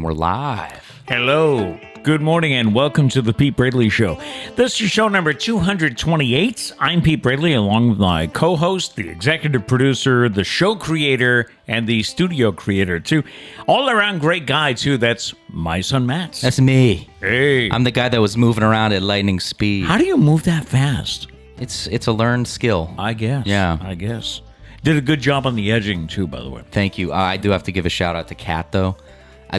and we're live. Hello, good morning, and welcome to the Pete Braley Show. This is show number 228. I'm Pete Braley, along with my co-host, the executive producer, the show creator, and the studio creator, too. All-around great guy, too. That's my son, Matt. That's me. Hey. I'm the guy that was moving around at lightning speed. How do you move that fast? It's a learned skill. I guess. Yeah. I guess. Did a good job on the edging, too, by the way. Thank you. I do have to give a shout-out to Kat, though.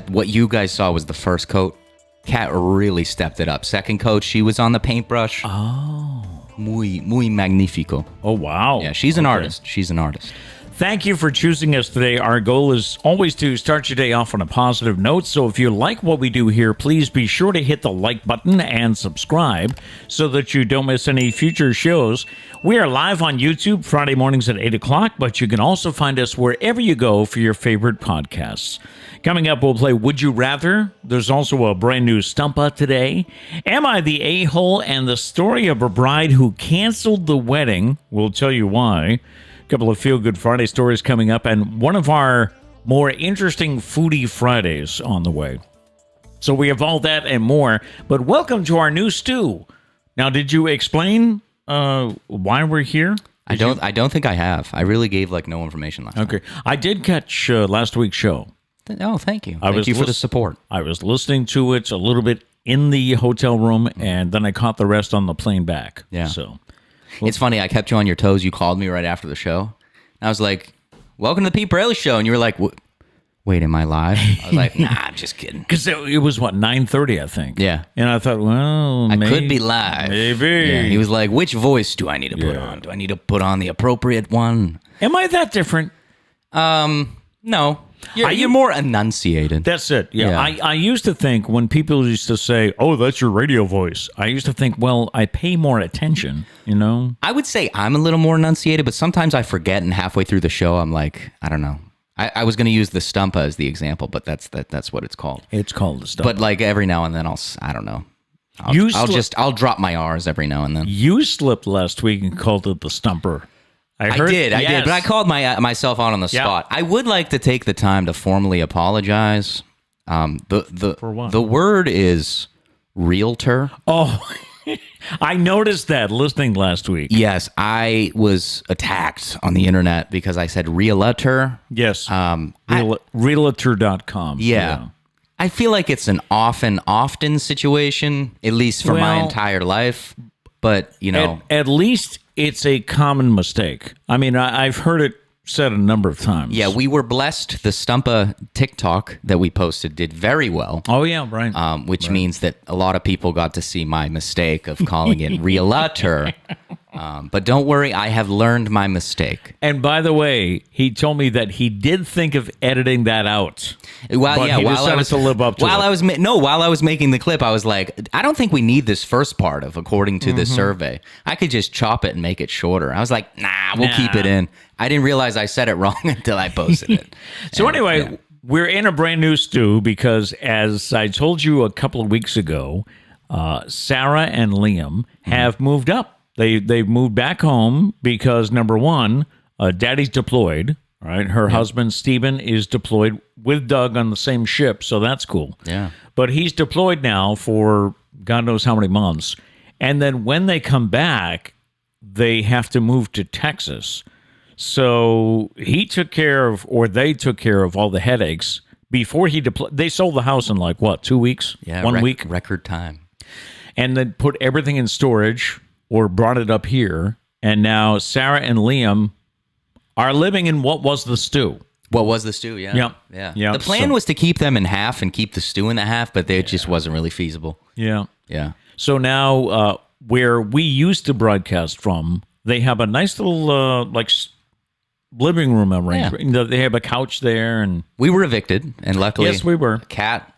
What you guys saw was the first coat. Kat really stepped it up. Second coat, she was on the paintbrush. Oh. Muy magnifico. Oh, wow. Yeah, she's an artist. She's an artist. Thank you for choosing us today. Our goal is always to start your day off on a positive note. So if you like what we do here, please be sure to hit the like button and subscribe so that you don't miss any future shows. We are live on YouTube Friday mornings at 8 o'clock, but you can also find us wherever you go for your favorite podcasts. Coming up, we'll play Would You Rather. There's also a brand new Stumpah today. Am I the A-hole? And the story of a bride who canceled the wedding. We'll tell you why. A couple of Feel Good Friday stories coming up, and one of our more interesting Foodie Fridays on the way. So we have all that and more, but welcome to our new stew. Now, did you explain why we're here? I don't think I have. I really gave no information last time. Okay. I did catch last week's show. Oh, thank you. Thank you for the support. I was listening to it a little bit in the hotel room, and then I caught the rest on the plane back. Yeah. So it's funny. I kept you on your toes. You called me right after the show. And I was like, welcome to the Pete Braley Show. And you were like, wait, am I live? I was like, nah, I'm just kidding. Because it was, 9:30, I think. Yeah. And I thought, well, I could be live. Maybe. Yeah, he was like, which voice do I need to put on? Do I need to put on the appropriate one? Am I that different? No. You're more enunciated. That's it. Yeah. I used to think when people used to say, oh, that's your radio voice, I used to think, well, I pay more attention, you know? I would say I'm a little more enunciated, but sometimes I forget, and halfway through the show, I'm like, I don't know. I was going to use the Stumpah as the example, but that's what it's called. It's called the Stumpah. But every now and then I don't know. I'll drop my R's every now and then. You slipped last week and called it the Stumper. I did, but I called myself out on the spot. I would like to take the time to formally apologize. For what? The word is realtor. Oh, I noticed that listening last week. Yes, I was attacked on the internet because I said realtor. Yes, realtor.com. Yeah. I feel like it's an often situation, at least for my entire life. But, At least it's a common mistake. I mean, I've heard it said a number of times. Yeah, we were blessed. The Stumpah TikTok that we posted did very well. Oh, yeah, right. Which means that a lot of people got to see my mistake of calling it realtor. But don't worry, I have learned my mistake. And by the way, he told me that he did think of editing that out. Well, but he decided to live up to it. While I was making the clip, I was like, I don't think we need this first part of according to this survey. I could just chop it and make it shorter. I was like, we'll keep it in. I didn't realize I said it wrong until I posted it. So anyway, we're in a brand new stew because, as I told you a couple of weeks ago, Sarah and Liam have moved up. They've moved back home because, number one, Daddy's deployed. Right, her husband Stephen is deployed with Doug on the same ship, so that's cool. Yeah, but he's deployed now for God knows how many months, and then when they come back, they have to move to Texas. So they took care of all the headaches before he deployed. They sold the house in 2 weeks? Yeah, 1 week, record time, and then put everything in storage or brought it up here. And now Sarah and Liam are living in what was the stew. What was the stew? Yeah. Yeah. The plan was to keep them in half and keep the stew in the half, but it just wasn't really feasible. Yeah. So now where we used to broadcast from, they have a nice little living room arrangement. Yeah. They have a couch there, and we were evicted, and luckily, yes, we were. Kat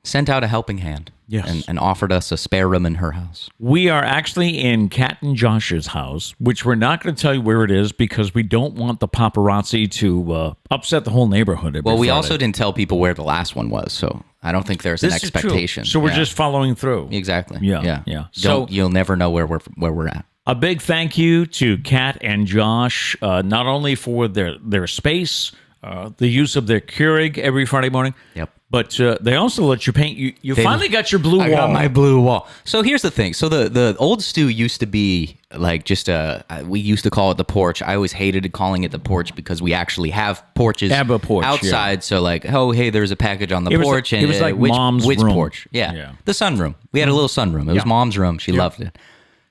sent out a helping hand. Yes. And offered us a spare room in her house. We are actually in Kat and Josh's house, which we're not going to tell you where it is because we don't want the paparazzi to upset the whole neighborhood. Well, we also didn't tell people where the last one was, so I don't think there's an expectation. So we're just following through. Exactly. Yeah. So you'll never know where we're at. A big thank you to Kat and Josh, not only for their space, the use of their Keurig every Friday morning. Yep. But they also let you paint. You finally got your blue wall. I got my blue wall. So here's the thing. So the old stew used to be like just we used to call it the porch. I always hated calling it the porch because we actually have porches outside. Yeah. So like, oh, hey, there's a package on the porch. It was like mom's which room. Porch? Yeah. The sunroom. We had a little sunroom. It was mom's room. She loved it.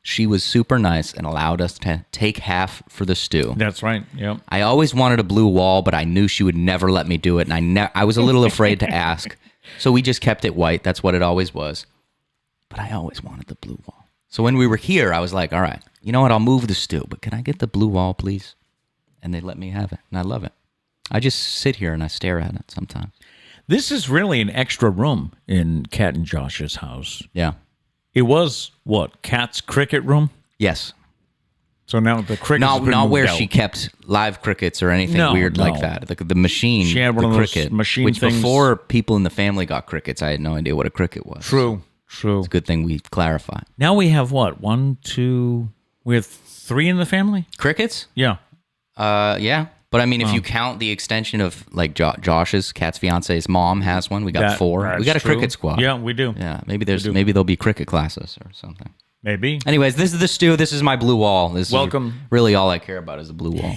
She was super nice and allowed us to take half for the stew. That's right. Yep. I always wanted a blue wall, but I knew she would never let me do it, and I was a little afraid to ask. So we just kept it white. That's what it always was. But I always wanted the blue wall. So when we were here, I was like, all right, you know what? I'll move the stew, but can I get the blue wall, please? And they let me have it, and I love it. I just sit here and I stare at it sometimes. This is really an extra room in Kat and Josh's house. Yeah. It was, what, Kat's cricket room? Yes. So now the crickets not where she kept live crickets or anything weird like that. The machine, she had one of those cricket, machine which things. Before people in the family got crickets, I had no idea what a cricket was. True. It's a good thing we clarified. Now we have what? 1, 2, we have 3 in the family? Crickets? Yeah. Yeah. But I mean, if you count the extension of like Josh's, Kat's fiance's mom has one, we got 4. We got a cricket squad. Yeah, we do. Yeah, maybe there'll be cricket classes or something. Maybe. Anyways, this is the stew. This is my blue wall. Welcome. Is really all I care about is the blue wall.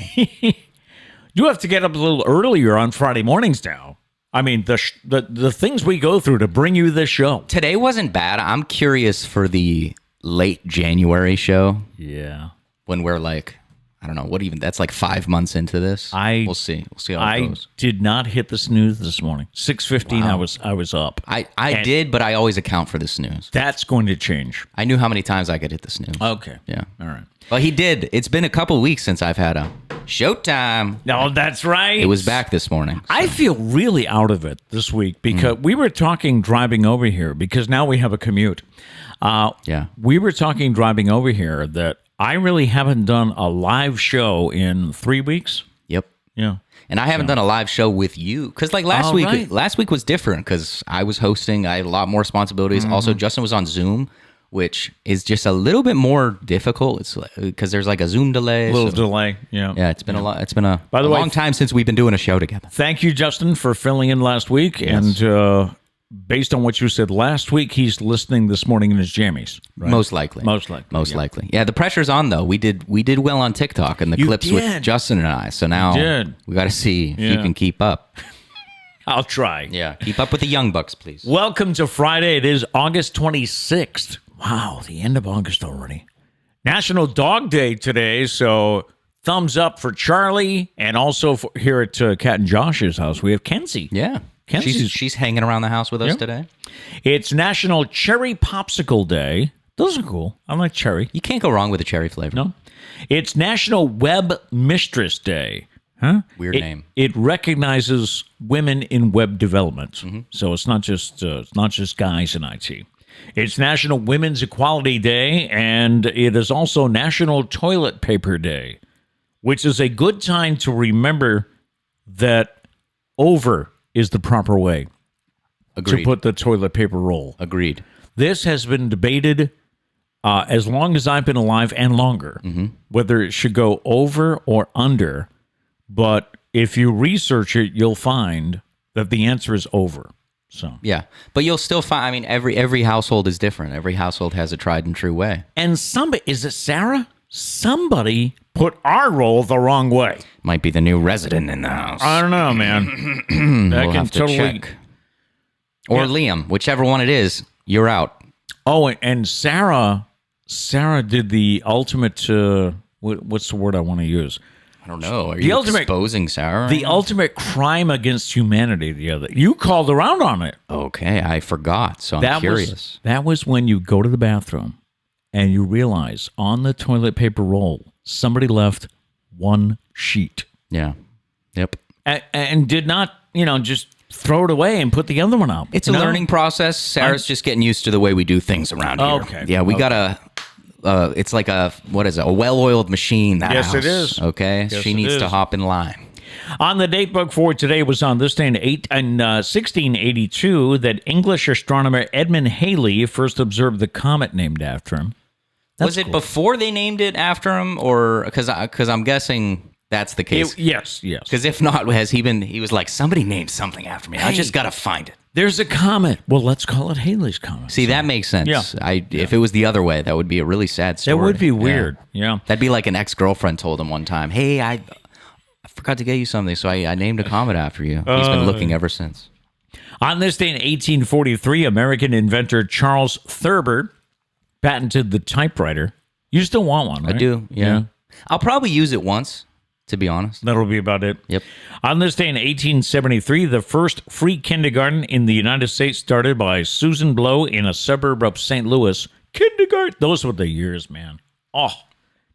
You have to get up a little earlier on Friday mornings now. I mean, the things we go through to bring you this show. Today wasn't bad. I'm curious for the late January show. Yeah. When we're like, I don't know, that's like 5 months into this. We'll see. We'll see how it goes. I did not hit the snooze this morning. 6:15, wow. I was up. I did, but I always account for the snooze. That's going to change. I knew how many times I could hit the snooze. Okay. Yeah. All right. Well, he did. It's been a couple weeks since I've had a showtime. No, that's right. It was back this morning. So. I feel really out of it this week because we were talking driving over here because now we have a commute. Yeah. We were talking driving over here that I really haven't done a live show in 3 weeks. Yep. Yeah. And I haven't done a live show with you because like last week was different because I was hosting. I had a lot more responsibilities. Also, Justin was on Zoom, which is just a little bit more difficult. It's because there's like a Zoom delay. Delay. Yeah. Yeah. It's been a lot. It's been a long time since we've been doing a show together. Thank you, Justin, for filling in last week. Yes. And based on what you said last week, he's listening this morning in his jammies. Right? Most likely. Likely. Yeah, the pressure's on though. We did well on TikTok and the clips with Justin and I. So now we got to see if you can keep up. I'll try. Yeah, keep up with the young bucks, please. Welcome to Friday. It is August 26th. Wow, the end of August already. National Dog Day today, so thumbs up for Charlie, and also here at Kat and Josh's house, we have Kenzie. Yeah. She's hanging around the house with us today. It's National Cherry Popsicle Day. Those are cool. I like cherry. You can't go wrong with a cherry flavor. No. It's National Web Mistress Day. Huh? Weird name. It recognizes women in web development. So it's not just guys in IT. It's National Women's Equality Day, and it is also National Toilet Paper Day, which is a good time to remember that over is the proper way to put the toilet paper roll. Agreed. This has been debated as long as I've been alive and longer, whether it should go over or under. But if you research it, you'll find that the answer is over. So yeah, but you'll still find. I mean, every household is different. Every household has a tried and true way. And is it Sarah? Somebody put our roll the wrong way. Might be the new resident in the house. I don't know, man. We'll have to check. Or Liam, whichever one it is, you're out. Oh, and Sarah did the ultimate. What's the word I want to use? I don't know. Are you exposing Sarah? The ultimate crime against humanity. You called around on it. Okay, I forgot. So I'm curious. That was when you go to the bathroom and you realize on the toilet paper roll somebody left one sheet. Yeah. Yep. And did not, just throw it away and put the other one out. It's a learning process. Sarah's just getting used to the way we do things around here. Okay. Yeah, we gotta. It's like a well-oiled machine. Yes, house, it is. Okay, yes, she needs to hop in line. On the datebook for today was on this day in 1682 that English astronomer Edmund Halley first observed the comet named after him. Was it before they named it after him, or because I'm guessing that's the case? Yes. Because if not, he was like, somebody named something after me. I just gotta find it. There's a comet. Well, let's call it Haley's Comet. See, that makes sense. Yeah. If it was the other way, that would be a really sad story. That would be weird. Yeah. That'd be like an ex-girlfriend told him one time, hey, I forgot to get you something, so I named a comet after you. He's been looking ever since. On this day in 1843, American inventor Charles Thurber patented the typewriter. You still want one, right? I do, yeah. I'll probably use it once, to be honest. That'll be about it. Yep. On this day in 1873, the first free kindergarten in the United States started by Susan Blow in a suburb of St. Louis. Kindergarten. Those were the years, man. Oh,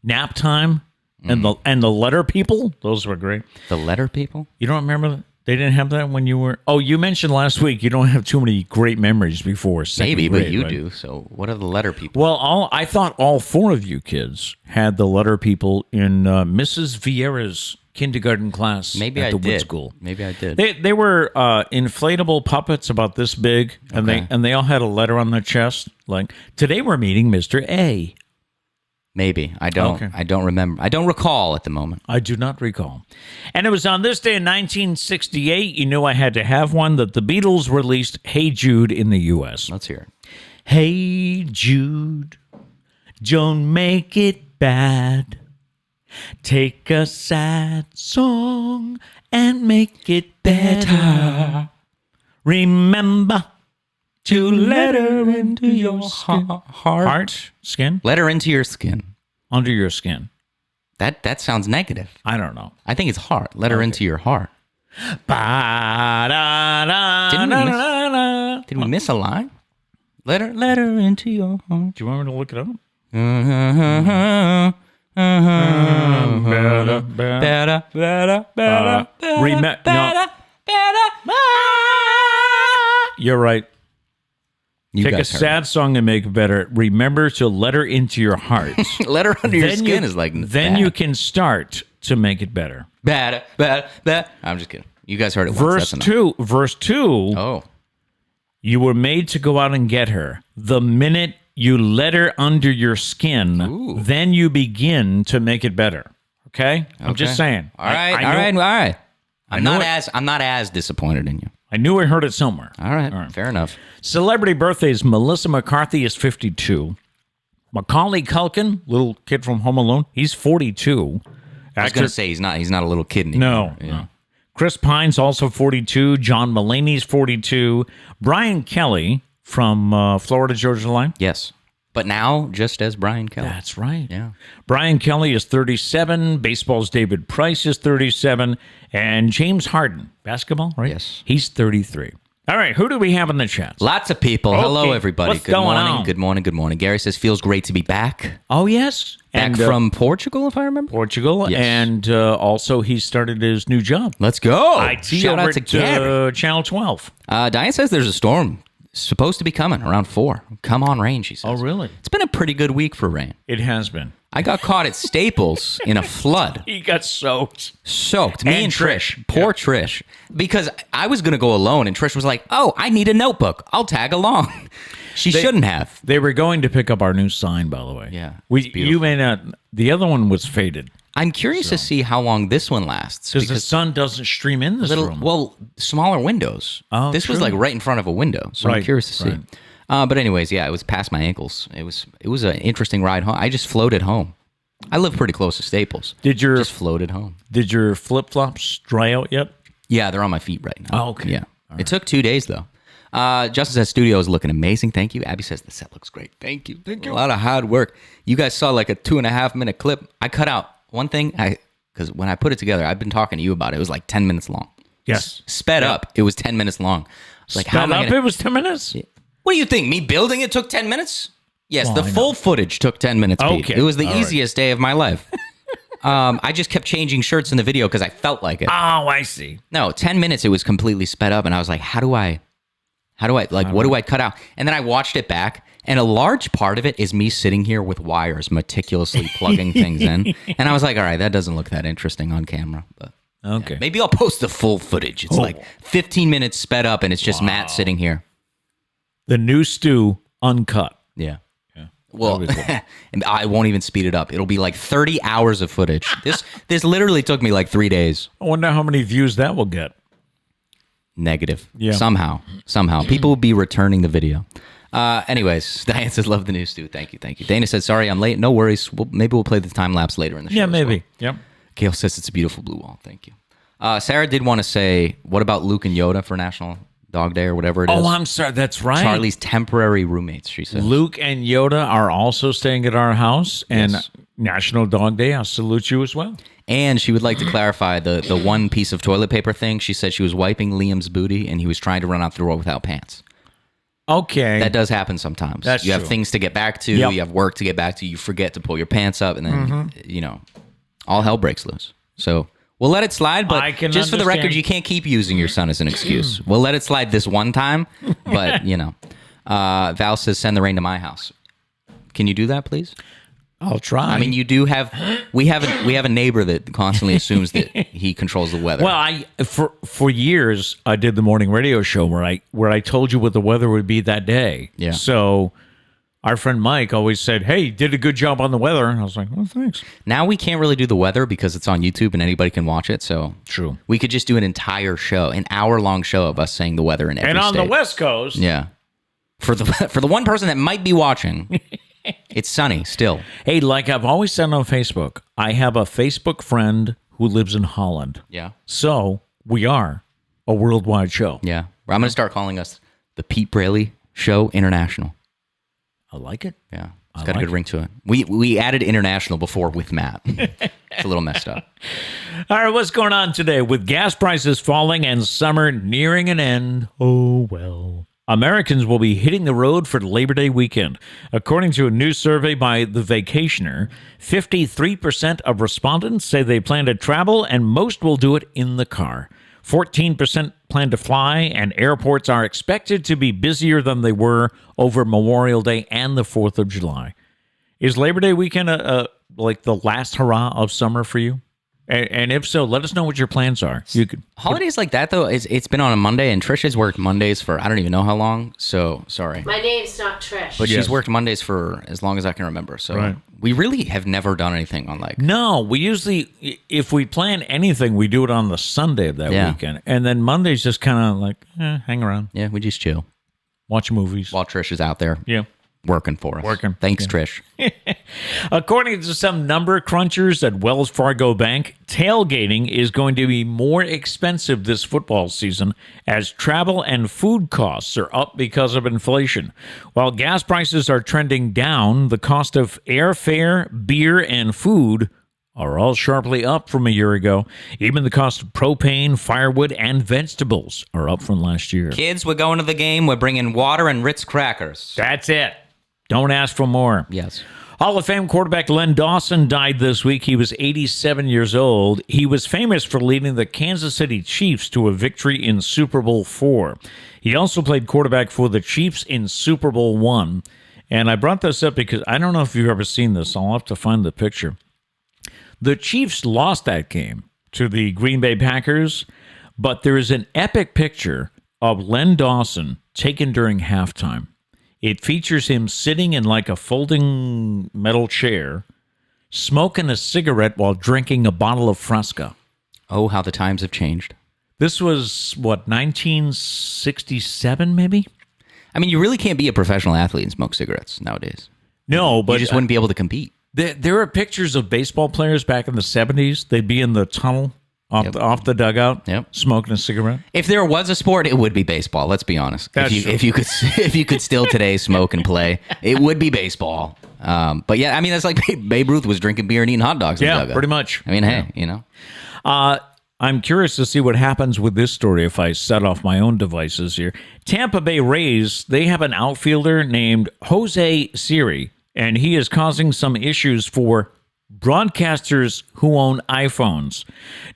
nap time and the letter people. Those were great. The letter people? You don't remember that? They didn't have that when you were... Oh, you mentioned last week you don't have too many great memories before second Maybe, grade, but you right? do. So what are the letter people? Well, I thought all four of you kids had the letter people in Mrs. Vieira's kindergarten class Maybe at I the Wood did. School. Maybe I did. They were inflatable puppets about this big, and they all had a letter on their chest, like, today we're meeting Mr. A. Maybe. I don't remember. I don't recall at the moment. I do not recall. And it was on this day in 1968, you knew I had to have one, that the Beatles released Hey Jude in the U.S. Let's hear it. Hey Jude, don't make it bad. Take a sad song and make it better. Remember to let her into your heart. Skin? Let her into your skin. Under your skin. That sounds negative. I don't know. I think it's heart. Let her into your heart. Did we miss a line? Let her into your heart. Do you want me to look it up? You're right. Take a sad song and make it better. Remember to let her into your heart. Let her under your skin is like then bad. you can start to make it better. Bad. I'm just kidding. You guys heard it once. Verse That's 2. Verse 2. Oh. You were made to go out and get her. The minute you let her under your skin, then you begin to make it better. Okay? I'm just saying. All right. I'm not as disappointed in you. I knew I heard it somewhere. All right. Fair enough. Celebrity birthdays. Melissa McCarthy is 52. Macaulay Culkin, little kid from Home Alone, he's 42. I was going to say he's not a little kid anymore. No. Chris Pine's also 42. John Mulaney's 42. Brian Kelly from Florida Georgia Line. Yes. But now just as Brian Kelly. That's right. Yeah. Brian Kelly is 37. Baseball's David Price is 37. And James Harden, basketball, right? Yes. He's 33. All right, who do we have in the chat? Lots of people. Okay. Hello, everybody. What's going on? Good morning. Gary says, feels great to be back. Oh, yes. Back from Portugal, if I remember. Portugal. Yes. And also he started his new job. Let's go. IT Shout over out to Gary. Channel 12. Diane says there's a storm supposed to be coming around 4. Come on, rain, she says. Oh, really? It's been a pretty good week for rain. It has been. I got caught at Staples in a flood. He got soaked. Me and Trish. Poor Trish. Because I was going to go alone, and Trish was like, oh, I need a notebook. I'll tag along. She shouldn't have. They were going to pick up our new sign, by the way. Yeah. You may not. The other one was faded. I'm curious to see how long this one lasts. Because the sun doesn't stream in this room. Well, smaller windows. Oh, this was like right in front of a window, so I'm curious to see. Right. But anyways, yeah, it was past my ankles. It was an interesting ride home. I just floated home. I live pretty close to Staples. Just floated home? Did your flip flops dry out yet? Yeah, they're on my feet right now. Oh, okay. Yeah, it took 2 days though. Justin says studio is looking amazing. Thank you. Abby says the set looks great. Thank you. A lot of hard work. You guys saw like a 2.5 minute clip. I cut out one thing. Because when I put it together, I've been talking to you about it. It was like 10 minutes long. Yes. Sped up. It was 10 minutes long. Like, it was 10 minutes? What do you think? Me building it took 10 minutes? Yes, the full footage took 10 minutes, Pete. Okay. It was the easiest day of my life. I just kept changing shirts in the video because I felt like it. Oh, I see. No, 10 minutes, it was completely sped up. And I was like, what do I cut out? And then I watched it back. And a large part of it is me sitting here with wires meticulously plugging things in. And I was like, all right, that doesn't look that interesting on camera. But okay. Yeah, maybe I'll post the full footage. It's like 15 minutes sped up and it's just Matt sitting here. The new stew uncut. Yeah. Well, and I won't even speed it up. It'll be like 30 hours of footage. This literally took me like 3 days. I wonder how many views that will get. negative. Yeah. Somehow. People will be returning the video. Anyways, Diane says, love the news, Stu. Thank you. Dana says, sorry, I'm late. No worries. Maybe we'll play the time lapse later in the show. Yeah, maybe. Well. Yep. Gail says it's a beautiful blue wall. Thank you. Sarah did want to say, what about Luke and Yoda for National Dog Day or whatever it is? Oh, I'm sorry. That's right. Charlie's temporary roommates, she says. Luke and Yoda are also staying at our house. And Yes. National Dog Day, I'll salute you as well. And she would like to clarify the one piece of toilet paper thing. She said she was wiping Liam's booty and he was trying to run out the door without pants. Okay. That does happen sometimes. That's you have true. things to get back to. Yep. You have work to get back to. You forget to pull your pants up, and then all hell breaks loose. So we'll let it slide. But I can just for the record, understand. you can't keep using your son as an excuse. We'll let it slide this one time. But Val says send the rain to my house. Can you do that, please? I'll try. I mean, you do have. We have a neighbor that constantly assumes that he controls the weather. Well, for years I did the morning radio show where I told you what the weather would be that day. Yeah. So our friend Mike always said, "Hey, you did a good job on the weather." And I was like, "Well, thanks." Now we can't really do the weather because it's on YouTube and anybody can watch it. So True. we could just do an entire show, an hour-long show of us saying the weather in every And on state. the West Coast, Yeah. For the one person that might be watching, it's sunny still. hey, like I've always said on Facebook, I have a Facebook friend who lives in Holland. Yeah. So we are a worldwide show. Yeah. I'm going to start calling us the Pete Braley Show International. I like it. Yeah. I It's got a like good ring to it. We added international before with Matt. It's a little messed up. All right, what's going on today? With gas prices falling and summer nearing an end, oh well. Americans will be hitting the road for Labor Day weekend. According to a new survey by The Vacationer, 53% of respondents say they plan to travel, and most will do it in the car. 14% plan to fly, and airports are expected to be busier than they were over Memorial Day and the 4th of July. Is Labor Day weekend like the last hurrah of summer for you? And if so, let us know what your plans are. You could Holidays like that, though, it's been on a Monday, and Trish has worked Mondays for I don't even know how long. So, sorry. My name's not Trish. But Yes. she's worked Mondays for as long as I can remember. So Right. we really have never done anything on like... No, we usually, if we plan anything, we do it on the Sunday of that Yeah. weekend. And then Monday's just kind of like, hang around, Yeah, we just chill watch movies. while Trish is out there Yeah. working for us. Working. Thanks, Yeah. Trish. According to some number crunchers at Wells Fargo Bank, tailgating is going to be more expensive this football season as travel and food costs are up because of inflation. While gas prices are trending down, the cost of airfare, beer, and food are all sharply up from a year ago. Even the cost of propane, firewood, and vegetables are up from last year. Kids, we're going to the game. We're bringing water and Ritz crackers. That's it. Don't ask for more. Yes. Hall of Fame quarterback Len Dawson died this week. He was 87 years old. He was famous for leading the Kansas City Chiefs to a victory in Super Bowl IV. He also played quarterback for the Chiefs in Super Bowl I. And I brought this up because I don't know if you've ever seen this. I'll have to find the picture. The Chiefs lost that game to the Green Bay Packers, but there is an epic picture of Len Dawson taken during halftime. It features him sitting in like a folding metal chair, smoking a cigarette while drinking a bottle of Fresca. Oh, how the times have changed. This was, 1967 maybe? I mean, you really can't be a professional athlete and smoke cigarettes nowadays. No, but You just wouldn't be able to compete. there are pictures of baseball players back in the 70s. They'd be in the tunnel off the dugout, Yep. smoking a cigarette. If there was a sport, it would be baseball. Let's be honest. That's true. If you could still today smoke and play, it would be baseball. But yeah, I mean that's like Babe Ruth was drinking beer and eating hot dogs. in the Yeah, dugout. pretty much. I mean, hey, you know, I'm curious to see what happens with this story if I set off my own devices here. Tampa Bay Rays, they have an outfielder named Jose Siri, and he is causing some issues for broadcasters who own iPhones.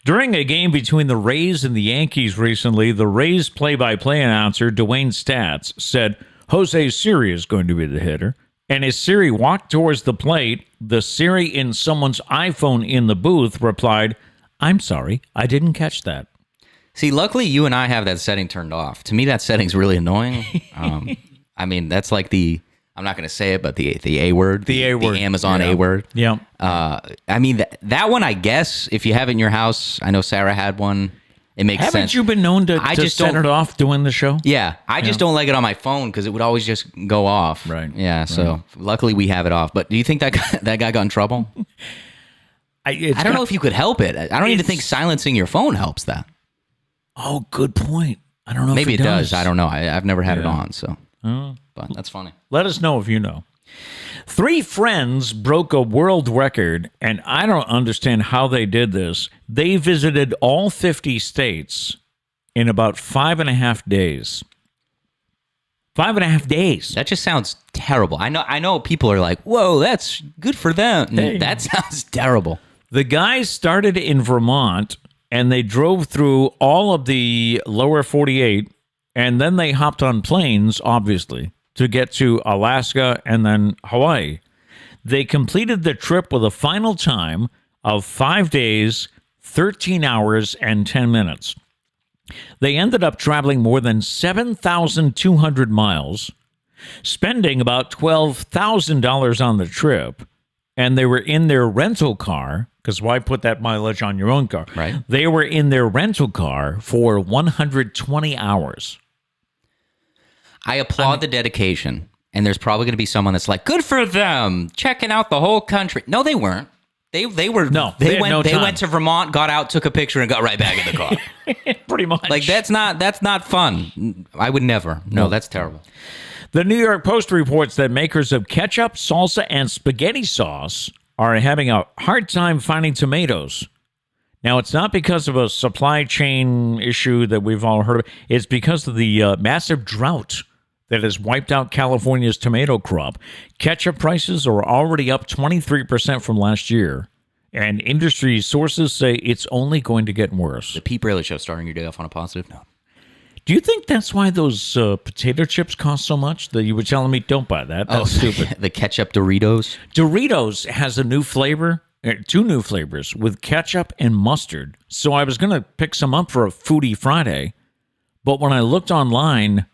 During a game between the Rays and the Yankees recently, the Rays play-by-play announcer, Dwayne Stats, said Jose Siri is going to be the hitter. And as Siri walked towards the plate, the Siri in someone's iPhone in the booth replied, "I'm sorry, I didn't catch that." see, luckily you and I have that setting turned off. To me, that setting's really annoying. I mean, that's like I'm not going to say it, but the A word, The A word. the Amazon Yeah. A word. Yeah. I mean, that one, I guess, if you have it in your house, I know Sarah had one. it makes sense. Haven't you been known to set it off doing the show? Yeah, I just don't like it on my phone because it would always just go off. Right. Yeah, so luckily we have it off. But do you think that guy got in trouble? I don't know if you could help it. I don't even think silencing your phone helps that. Oh, good point. I don't know Maybe if it does. I don't know. I've never had it on, so. But that's funny. Let us know if you know. 3 friends broke a world record, and I don't understand how they did this. They visited all 50 states in about 5.5 days. 5.5 days. That just sounds terrible. I know people are like, whoa, that's good for them. Hey. That sounds terrible. The guys started in Vermont, and they drove through all of the lower 48, and then they hopped on planes, obviously, to get to Alaska and then Hawaii. They completed the trip with a final time of 5 days, 13 hours, and 10 minutes. They ended up traveling more than 7,200 miles, spending about $12,000 on the trip, and they were in their rental car, because why put that mileage on your own car? Right. They were in their rental car for 120 hours. I applaud the dedication, and there's probably going to be someone that's like, good for them, checking out the whole country. No, they weren't. They were. No, they went to Vermont, got out, took a picture, and got right back in the car. Pretty much. Like that's not fun. I would never. No, that's terrible. The New York Post reports that makers of ketchup, salsa, and spaghetti sauce are having a hard time finding tomatoes. Now, it's not because of a supply chain issue that we've all heard of. It's because of the massive drought that has wiped out California's tomato crop. Ketchup prices are already up 23% from last year, and industry sources say it's only going to get worse. The Pete Braley Show, starting your day off on a positive note. Do you think that's why those potato chips cost so much? That you were telling me, don't buy that. That's stupid. The ketchup Doritos. Doritos has a new flavor, 2 new flavors with ketchup and mustard. So I was going to pick some up for a Foodie Friday, but when I looked online,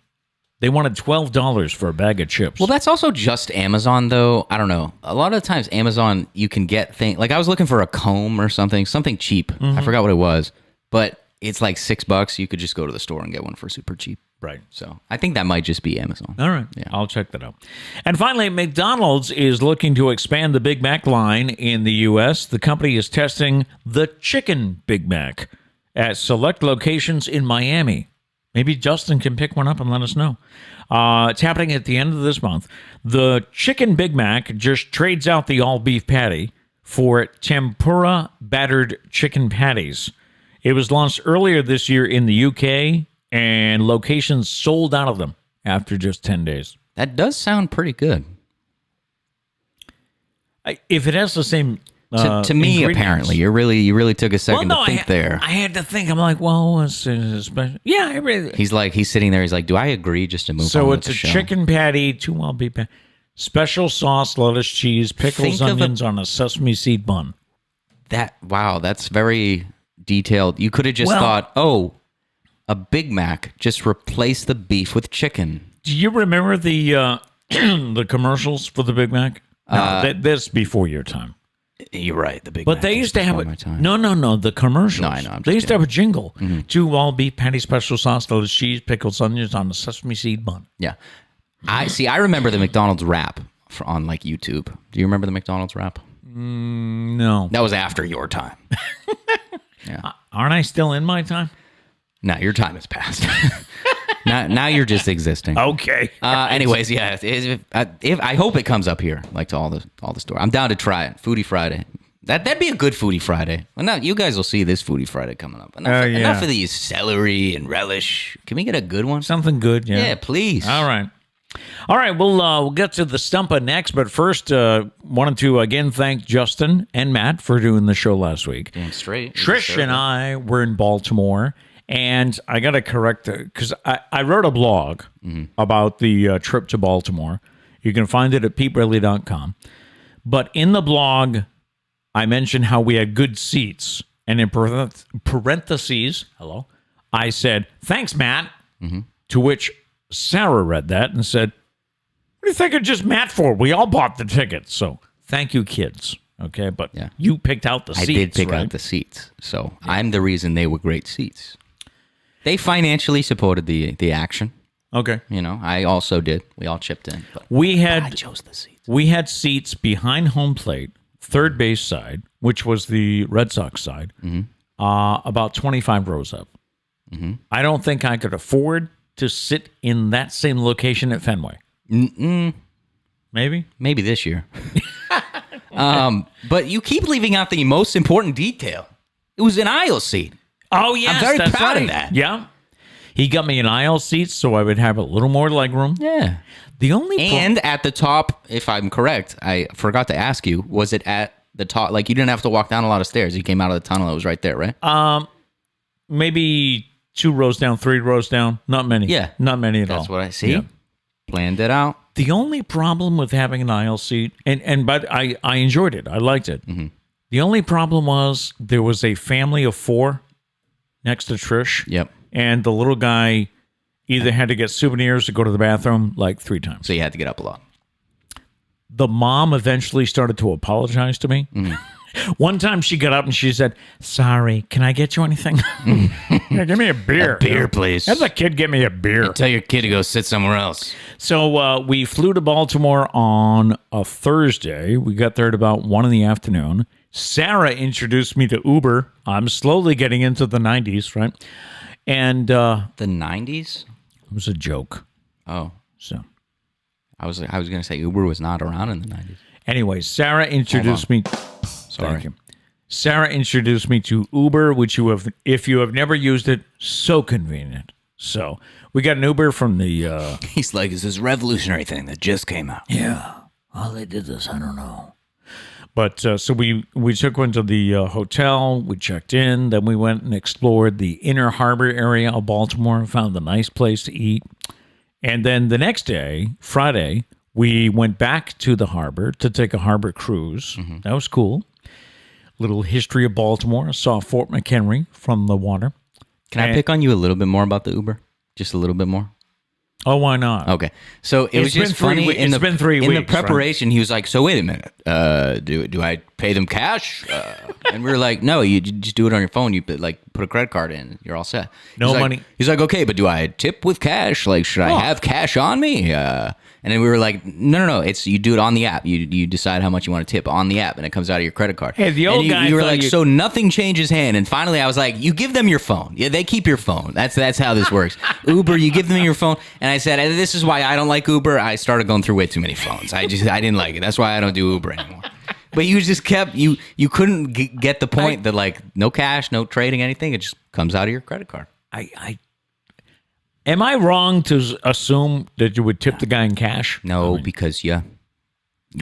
they wanted $12 for a bag of chips. Well, that's also just Amazon, though. I don't know. A lot of the times, Amazon, you can get things. Like, I was looking for a comb or something cheap. I forgot what it was. But it's like $6. You could just go to the store and get one for super cheap. Right. So I think that might just be Amazon. All right. Yeah. I'll check that out. And finally, McDonald's is looking to expand the Big Mac line in the U.S. The company is testing the chicken Big Mac at select locations in Miami. Maybe Justin can pick one up and let us know. It's happening at the end of this month. The chicken Big Mac just trades out the all-beef patty for tempura battered chicken patties. It was launched earlier this year in the UK, and locations sold out of them after just 10 days. That does sound pretty good. If it has the same... to me, apparently, you really took a second to think there. I had to think. I'm like, well, it's special. Yeah, he's sitting there. He's like, do I agree just to move on? So it's a chicken patty, 2 wild beef patty, special sauce, lettuce, cheese, pickles, onions on a sesame seed bun. That's very detailed. You could have just thought, a Big Mac, just replace the beef with chicken. Do you remember the the commercials for the Big Mac? No, that's before your time. You're right. The Big But Mac they used to have No, the commercials. No, I know. They used to have a jingle. 2 all beef patty, special sauce, lettuce, cheese, pickles, onions on a sesame seed bun. Yeah. I remember the McDonald's rap on like YouTube. Do you remember the McDonald's rap? No. That was after your time. Yeah. Aren't I still in my time? No, your time has passed. Now you're just existing. Okay. Anyways, yeah. If I hope it comes up here, like to all the store. I'm down to try it. Foodie Friday. That'd be a good Foodie Friday. Well, now you guys will see this Foodie Friday coming up. Enough of these celery and relish. Can we get a good one? Something good. Yeah. Yeah, please. All right. We'll get to the Stumpah next, but first, wanted to again thank Justin and Matt for doing the show last week. Damn straight. Trish and I were in Baltimore. And I got to correct it because I wrote a blog about the trip to Baltimore. You can find it at petebraley.com. But in the blog, I mentioned how we had good seats. And in parentheses, I said, thanks, Matt. To which Sarah read that and said, what do you think of just Matt for? We all bought the tickets. So thank you, kids. Okay, but you picked out the seats. I did pick out the seats. So I'm the reason they were great seats. They financially supported the action. Okay. You know, I also did. We all chipped in. But I chose the seats. We had seats behind home plate, third base side, which was the Red Sox side, about 25 rows up. Mm-hmm. I don't think I could afford to sit in that same location at Fenway. Maybe this year. But you keep leaving out the most important detail. It was an aisle seat. Oh, yes. I'm very that's proud right. of that. Yeah. He got me an aisle seat so I would have a little more legroom. Yeah. The only And at the top, if I'm correct, I forgot to ask you, was it at the top? Like, you didn't have to walk down a lot of stairs. You came out of the tunnel. It was right there, right? maybe 2 rows down, 3 rows down. Not many. Yeah. Not many at all. That's what I see. Yeah. Planned it out. The only problem with having an aisle seat, but I enjoyed it. I liked it. Mm-hmm. The only problem was there was a family of 4 next to Trish. Yep. And the little guy either had to get souvenirs or go to the bathroom like 3 times. So you had to get up a lot. The mom eventually started to apologize to me. Mm-hmm. One time she got up and she said, "Sorry, can I get you anything?" Yeah, give me a beer. A beer, please. Have the kid get me a beer. Tell your kid to go sit somewhere else. So we flew to Baltimore on a Thursday. We got there at about 1 in the afternoon. Sarah introduced me to Uber. I'm slowly getting into the 90s, right? And the 90s? It was a joke. Oh. So I was going to say Uber was not around in the 90s. Anyway, Sarah introduced me. Sorry. Thank you. Sarah introduced me to Uber, which if you have never used it, so convenient. So we got an Uber from the. He's like, it's this revolutionary thing that just came out. Yeah. How they did this, I don't know. But so we took one to the hotel. We checked in. Then we went and explored the inner harbor area of Baltimore. Found a nice place to eat. And then the next day, Friday, we went back to the harbor to take a harbor cruise. Mm-hmm. That was cool. Little history of Baltimore. Saw Fort McHenry from the water. Can I pick on you a little bit more about the Uber? Just a little bit more? Oh, why not? Okay. So it was just funny. It's been 3 weeks. In the preparation, right? He was like, so wait a minute. Do I pay them cash? And we were like, no, you just do it on your phone. You put a credit card in. You're all set. No money. He's like, okay, but do I tip with cash? Like, should I have cash on me? And then we were like, no. It's you do it on the app. You decide how much you want to tip on the app, and it comes out of your credit card. Hey, the old guy. You were like, so nothing changes hand. And finally, I was like, you give them your phone. Yeah, they keep your phone. That's how this works. Uber, you give them your phone. And I said, this is why I don't like Uber. I started going through way too many phones. I didn't like it. That's why I don't do Uber anymore. But you just kept you couldn't get the point that like no cash, no trading, anything. It just comes out of your credit card. Am I wrong to assume that you would tip the guy in cash? No, because you're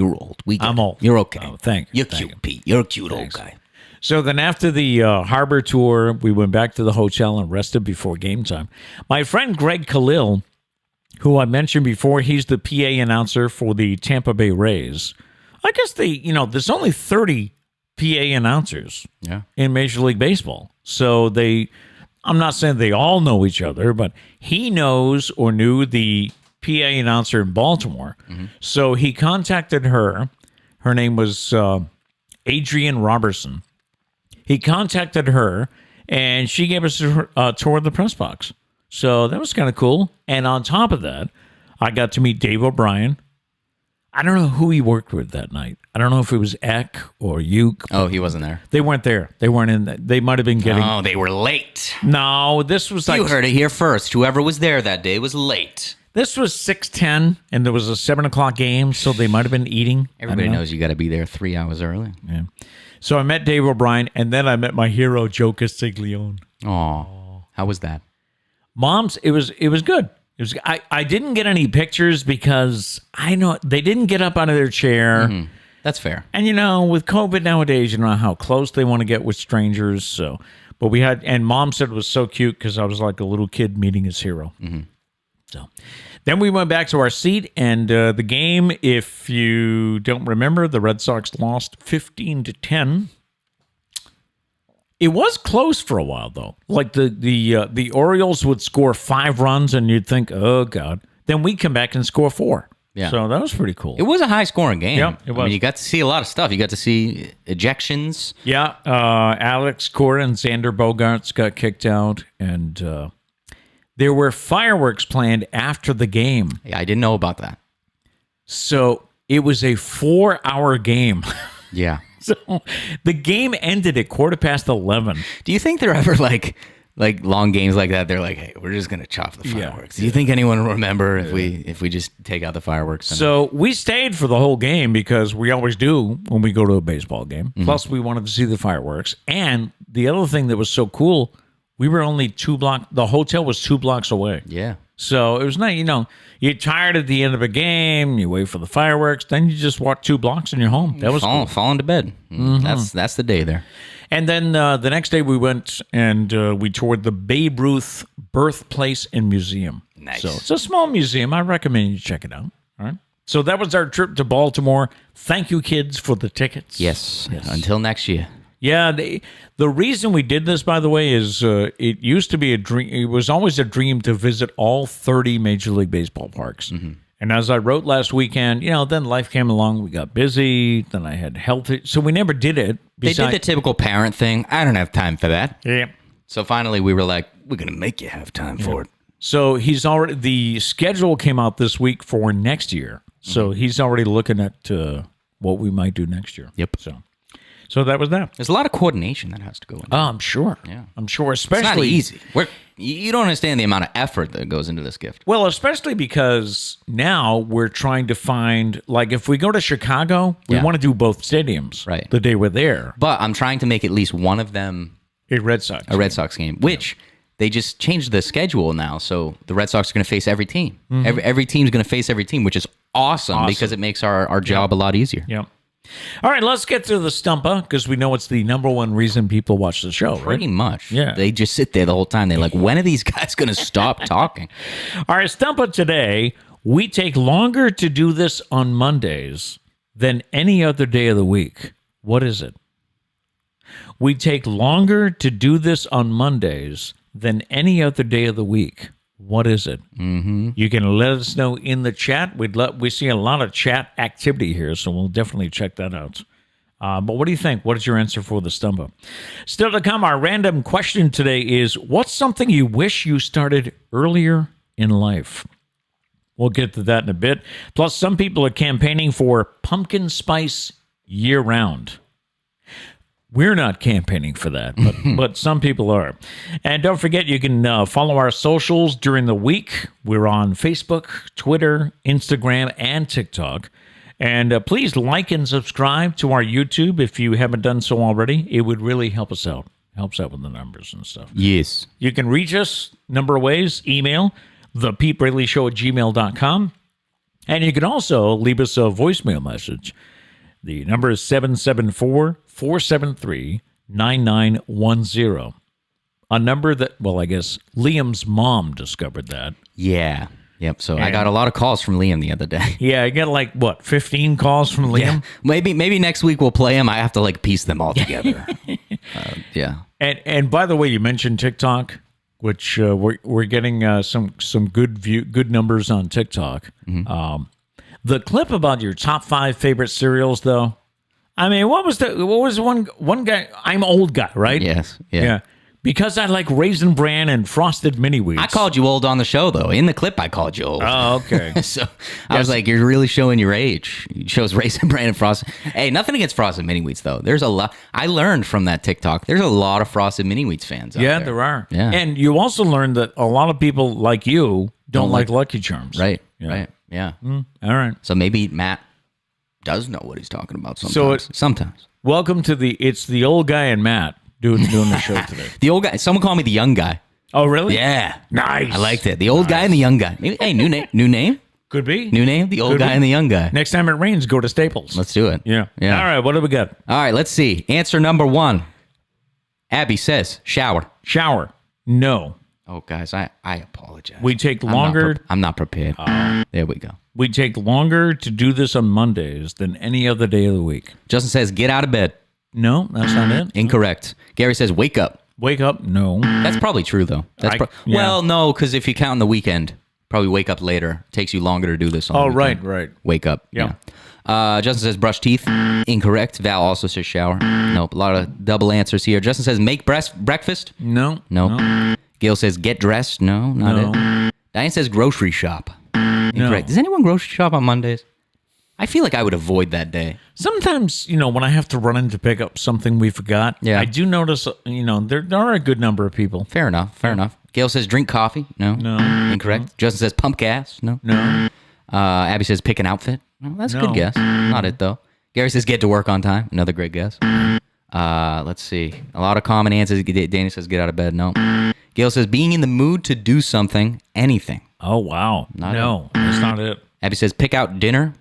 old. I'm old. You're okay. Oh, thank you. You're cute, Pete. You're a cute old guy. So then after the harbor tour, we went back to the hotel and rested before game time. My friend Greg Khalil, who I mentioned before, he's the PA announcer for the Tampa Bay Rays. I guess there's only 30 PA announcers in Major League Baseball. So I'm not saying they all know each other, but he knows or knew the PA announcer in Baltimore. Mm-hmm. So he contacted her. Her name was Adrienne Robertson. He contacted her, and she gave us a tour of the press box. So that was kind of cool. And on top of that, I got to meet Dave O'Brien. I don't know who he worked with that night. I don't know if it was Eck or Uke. Oh, he wasn't there. They weren't there. They weren't in. They might have been getting. Oh, they were late. No, this was like. You heard it here first. Whoever was there that day was late. This was 6:10, and there was a 7:00 game, so they might have been eating. Everybody knows you got to be there 3 hours early. Yeah. So I met Dave O'Brien, and then I met my hero, Joe Castiglione. Oh, how was that? Mom's. It was good. I didn't get any pictures because I know they didn't get up out of their chair. Mm-hmm. That's fair. And with COVID nowadays, you know how close they want to get with strangers. So, but we had, and Mom said it was so cute because I was like a little kid meeting his hero. Mm-hmm. So, then we went back to our seat, and the game, if you don't remember, the Red Sox lost 15-10. It was close for a while, though. Like the Orioles would score 5 runs, and you'd think, oh, God. Then we come back and score 4. Yeah. So that was pretty cool. It was a high-scoring game. Yeah, it was. I mean, you got to see a lot of stuff. You got to see ejections. Yeah. Alex Cora and Xander Bogaerts got kicked out, and there were fireworks planned after the game. Yeah, I didn't know about that. So it was a 4-hour game. Yeah. So the game ended at 11:15. Do you think they're ever like long games like that? They're like, hey, we're just gonna chop the fireworks. Do you think anyone will remember if we just take out the fireworks? So we stayed for the whole game because we always do when we go to a baseball game. Mm-hmm. Plus, we wanted to see the fireworks. And the other thing that was so cool, we were only 2 blocks. The hotel was 2 blocks away. Yeah. So it was not, you're tired at the end of a game, you wait for the fireworks, then you just walk 2 blocks and you're home. That was cool. Fall into bed. That's the day there. And then the next day we went and we toured the Babe Ruth Birthplace and Museum. Nice. So it's a small museum. I recommend you check it out. All right. So that was our trip to Baltimore. Thank you, kids, for the tickets. Yes. Until next year. Yeah, the reason we did this, by the way, is it used to be a dream. It was always a dream to visit all 30 Major League Baseball parks. Mm-hmm. And as I wrote last weekend, then life came along. We got busy. Then I had health. So we never did it. They did the typical parent thing. I don't have time for that. Yeah. So finally we were like, we're going to make you have time for it. So the schedule came out this week for next year. So he's already looking at what we might do next year. Yep. So that was that. There's a lot of coordination that has to go in. Oh, I'm sure. Yeah. I'm sure, It's not especially easy. You don't understand the amount of effort that goes into this gift. Well, especially because now we're trying to find, like, if we go to Chicago, we want to do both stadiums the day we're there. But I'm trying to make at least one of them a Red Sox game, which they just changed the schedule now. So the Red Sox are going to face every team. Mm-hmm. Every team's going to face every team, which is awesome because it makes our job a lot easier. Yep. All right, let's get to the Stumpah, because we know it's the number one reason people watch the show, right? Pretty much. Yeah. They just sit there the whole time. They're like, when are these guys going to stop talking? All right, Stumpah today, we take longer to do this on Mondays than any other day of the week. What is it? We take longer to do this on Mondays than any other day of the week. What is it? Mm-hmm. You can let us know in the chat. We see a lot of chat activity here, so we'll definitely check that out. But what do you think? What is your answer for the Stumpah? Still to come, our random question today is, what's something you wish you started earlier in life? We'll get to that in a bit. Plus, some people are campaigning for pumpkin spice year-round. We're not campaigning for that, but some people are. And don't forget, you can follow our socials during the week. We're on Facebook, Twitter, Instagram, and TikTok. And please like and subscribe to our YouTube if you haven't done so already. It would really help us out. Helps out with the numbers and stuff. Yes. You can reach us a number of ways. Email, thepetebraleyshow@gmail.com. And you can also leave us a voicemail message. The number is 774-473-9910. A number that, well, I guess Liam's mom discovered that. Yeah. Yep. So I got a lot of calls from Liam the other day. Yeah, I get 15 calls from Liam? Yeah. Maybe next week we'll play them. I have to piece them all together. Yeah. And by the way, you mentioned TikTok, which we're getting some good numbers on TikTok. Mm-hmm. The clip about your top 5 favorite cereals, though. I mean, what was one guy? I'm old guy, right? Yes. Yeah. Because I like Raisin Bran and Frosted Mini Wheats. I called you old on the show, though. In the clip, I called you old. Oh, okay. So I was like, you're really showing your age. It shows Raisin Bran and Frosted. Hey, nothing against Frosted Mini Wheats, though. There's a lot. I learned from that TikTok. There's a lot of Frosted Mini Wheats fans out there. Yeah, there are. Yeah. And you also learned that a lot of people like you don't like Lucky Charms. Right. Yeah. Right. Yeah. All right. So maybe Matt does know what he's talking about sometimes. Sometimes. Welcome to it's the old guy and Matt doing the show today. The old guy. Someone called me the young guy. Oh, really? Yeah. Nice. I liked it. The old guy and the young guy. Maybe, hey, new name? Could be. New name? The old guy and the young guy. Next time it rains, go to Staples. Let's do it. Yeah. All right. What do we got? All right. Let's see. Answer number 1. Abby says shower. Shower. No. Oh, guys, I apologize. We take longer. I'm not prepared. There we go. We take longer to do this on Mondays than any other day of the week. Justin says get out of bed. No, that's not it. Incorrect. Gary says wake up. Wake up. No. That's probably true, though. Well, no, because if you count on the weekend, probably wake up later. It takes you longer to do this on the weekend. Right. Wake up. Yeah. Justin says brush teeth. Incorrect. Val also says shower. Nope. A lot of double answers here. Justin says make breakfast. No. Nope. Gail says get dressed. No, not it. Diane says grocery shop. Incorrect. Does anyone grocery shop on Mondays? I feel like I would avoid that day. Sometimes, when I have to run in to pick up something we forgot, I do notice, there are a good number of people. Fair enough. Gail says drink coffee. No. Incorrect. No. Justin says pump gas. No. Abby says pick an outfit. Well, that's a good guess. Not it, though. Gary says get to work on time. Another great guess. Let's see. A lot of common answers. Danny says get out of bed. No. Gail says being in the mood to do something, anything. Oh, wow. That's not it. Abby says pick out dinner.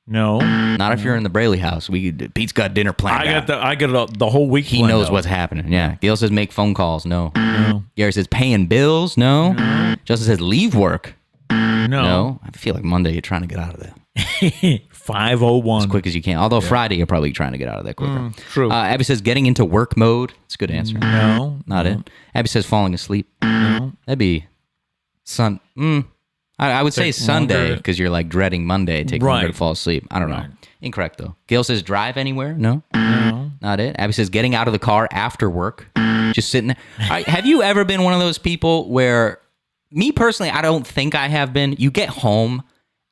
No. Not if you're in the Braley house. Pete's got dinner planned I got the whole week. He knows what's happening. Yeah. Gail says make phone calls. No. Gary says paying bills. No. Justin says leave work. No. I feel like Monday you're trying to get out of there. 5:01. As quick as you can. Although Friday you're probably trying to get out of there quicker. True. Abby says getting into work mode. It's a good answer. No. Not it. Abby says falling asleep. No. That'd be I would say Sunday because you're like dreading Monday, taking longer to fall asleep. I don't know. Incorrect, though. Gail says drive anywhere. No. Not it. Abby says getting out of the car after work. Just sitting there. Have you ever been one of those people where, me personally, I don't think I have been. You get home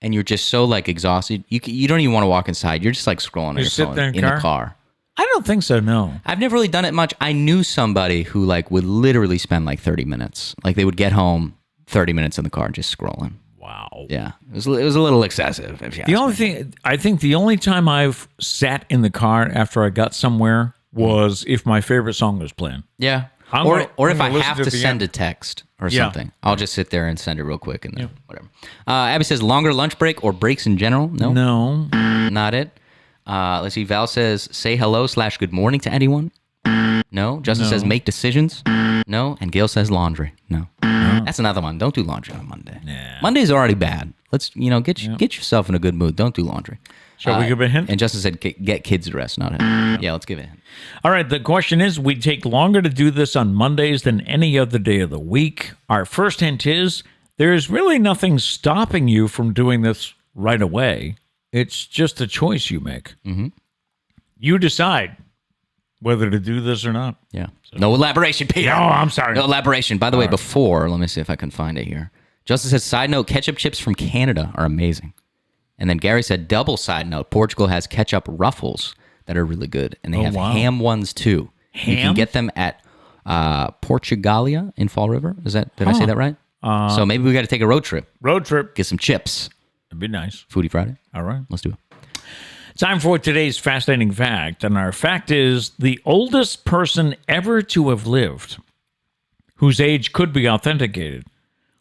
and you're just so like exhausted. You don't even want to walk inside. You're just like scrolling on your phone in the car. I don't think so, no. I've never really done it much. I knew somebody who like would literally spend like 30 minutes. Like they would get home 30 minutes in the car just scrolling. Wow. Yeah. It was a little excessive. If you ask me. I think the only time I've sat in the car after I got somewhere was if my favorite song was playing. Yeah. Or if I have to send a text or something, I'll just sit there and send it real quick and then whatever. Abby says longer lunch break or breaks in general. No. Not it. Let's see. Val says say hello / good morning to anyone. No. Justin says make decisions. No. And Gail says laundry. No. That's another one. Don't do laundry on Monday. Nah. Monday's already bad. Let's get yourself in a good mood. Don't do laundry. Shall we give a hint? And Justin said get kids dressed, not it. Yeah, let's give it a hint. All right, the question is, we take longer to do this on Mondays than any other day of the week. Our first hint is, there's really nothing stopping you from doing this right away. It's just a choice you make. Mm-hmm. You decide whether to do this or not. Yeah. So. No elaboration, Peter. No, I'm sorry. No elaboration. By the way, before, let me see if I can find it here. Justin says, side note, ketchup chips from Canada are amazing. And then Gary said, double side note, Portugal has ketchup ruffles that are really good. And they have ham ones, too. Ham? You can get them at Portugalia in Fall River. Did I say that right? So maybe we got to take a road trip. Get some chips. That'd be nice. Foodie Friday. All right. Let's do it. Time for today's fascinating fact. And our fact is the oldest person ever to have lived, whose age could be authenticated,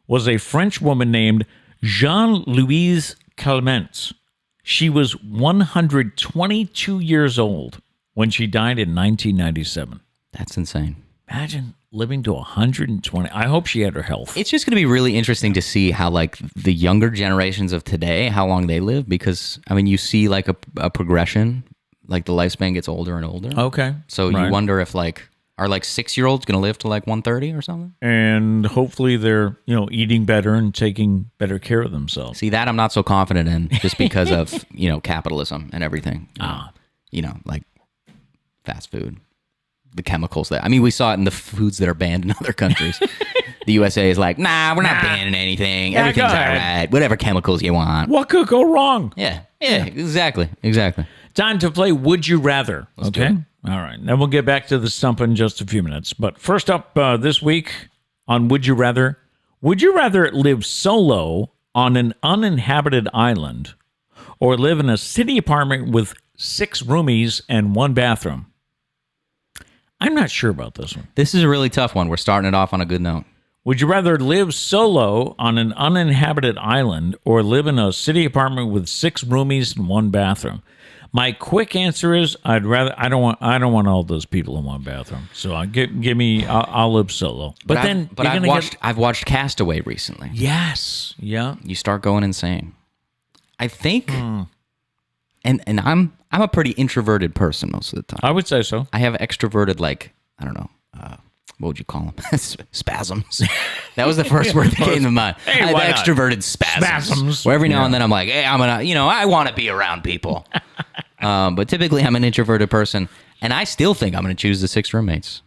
was a French woman named Jean-Louise Calment. She was 122 years old when she died in 1997. That's insane. Imagine living to 120. I hope she had her health. It's just going to be really interesting to see how, like, the younger generations of today, how long they live, because, I mean, you see, like, a progression, like, the lifespan gets older and older. Okay. So you wonder if, like, are, like, 6-year-olds going to live to, like, 130 or something? And hopefully they're, eating better and taking better care of themselves. See, that I'm not so confident in, just because of, capitalism and everything. Like, fast food. The chemicals we saw it in the foods that are banned in other countries. The USA is like, nah, we're not banning anything. Yeah, everything's all right. Whatever chemicals you want. What could go wrong? Yeah, exactly. Time to play Would You Rather. Let's do it. All right. Then we'll get back to the Stumpah in just a few minutes. But first up this week on Would You Rather live solo on an uninhabited island or live in a city apartment with 6 roomies and 1 bathroom? I'm not sure about this one. This is a really tough one. We're starting it off on a good note. Would you rather live solo on an uninhabited island or live in a city apartment with 6 roomies and 1 bathroom? My quick answer is I don't want all those people in 1 bathroom. So I'll live solo. But I've watched Castaway recently. Yes. Yeah. You start going insane. I think and I'm a pretty introverted person most of the time. I would say so. I have extroverted, like, I don't know, what would you call them? Spasms. That was the first word that came to mind. Hey, I have extroverted spasms. Where every now and then I'm like, hey, I want to be around people. But typically I'm an introverted person, and I still think I'm going to choose the 6 roommates.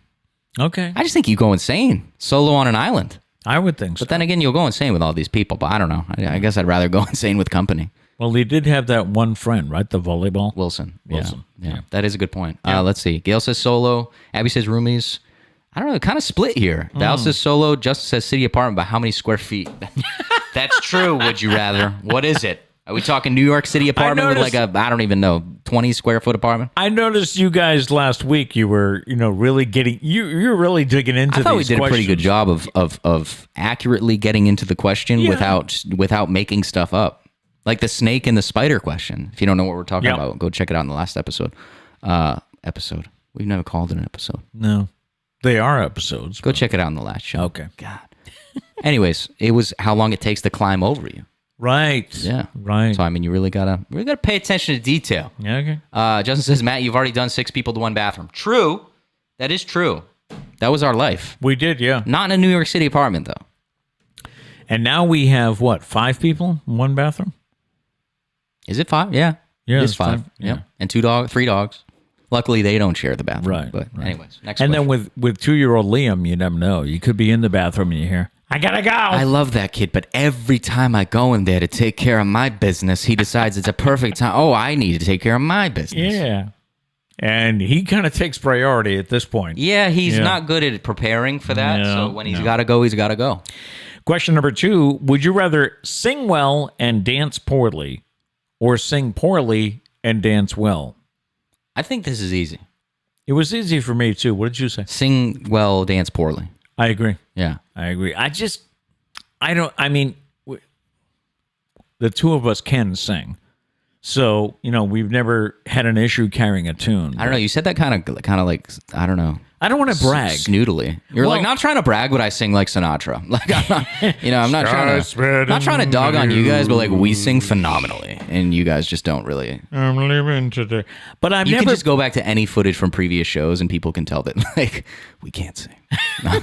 Okay. I just think you go insane solo on an island. I would think so. But then again, you'll go insane with all these people. But I don't know. I guess I'd rather go insane with company. Well, he did have that one friend, right? The volleyball? Wilson. Wilson. Yeah. That is a good point. Let's see. Gail says solo. Abby says roomies. I don't know. Kind of split here. Val says solo. Justin says city apartment. But how many square feet? That's true. Would you rather? What is it? Are we talking New York City apartment with like a, I don't even know, 20 square foot apartment? I noticed you guys last week, you were, really getting, you're really digging into these I thought we did questions. a pretty good job of accurately getting into the question without making stuff up. Like the snake and the spider question. If you don't know what we're talking about, go check it out in the last episode. We've never called it an episode. No. They are episodes. Go check it out in the last show. Okay. God. Anyways, it was how long it takes to climb over you. Right. Yeah. Right. So I mean, you really gotta pay attention to detail. Yeah, okay. Justin says, Matt, you've already done 6 people to 1 bathroom. True. That is true. That was our life. We did, yeah. Not in a New York City apartment though. And now we have what, 5 people in 1 bathroom? Is it 5? Yeah. Yeah, It's it's 5. 5. Yeah. And 3 dogs. Luckily, they don't share the bathroom. Right. But right. anyways, next and question. then with 2-year-old Liam, you never know. You could be in the bathroom and you hear, I gotta go. I love that kid, but every time I go in there to take care of my business, he decides it's a perfect time. Oh, I need to take care of my business. Yeah. And he kind of takes priority at this point. Yeah, he's not good at preparing for that. So when he's got to go, he's got to go. Question number 2, would you rather sing well and dance poorly or sing poorly and dance well? I think this is easy. It was easy for me too. What did you say? Sing well, dance poorly. I agree. Yeah. I agree. The two of us can sing. So, we've never had an issue carrying a tune. I don't know. You said that kind of like, I don't know. I don't want to brag. Snoodily. You're like, not trying to brag, but I sing like Sinatra. Like, I'm not trying to dog on you guys, but like we sing phenomenally and you guys just don't really. I'm living today. But You can just go back to any footage from previous shows and people can tell that like we can't sing. No.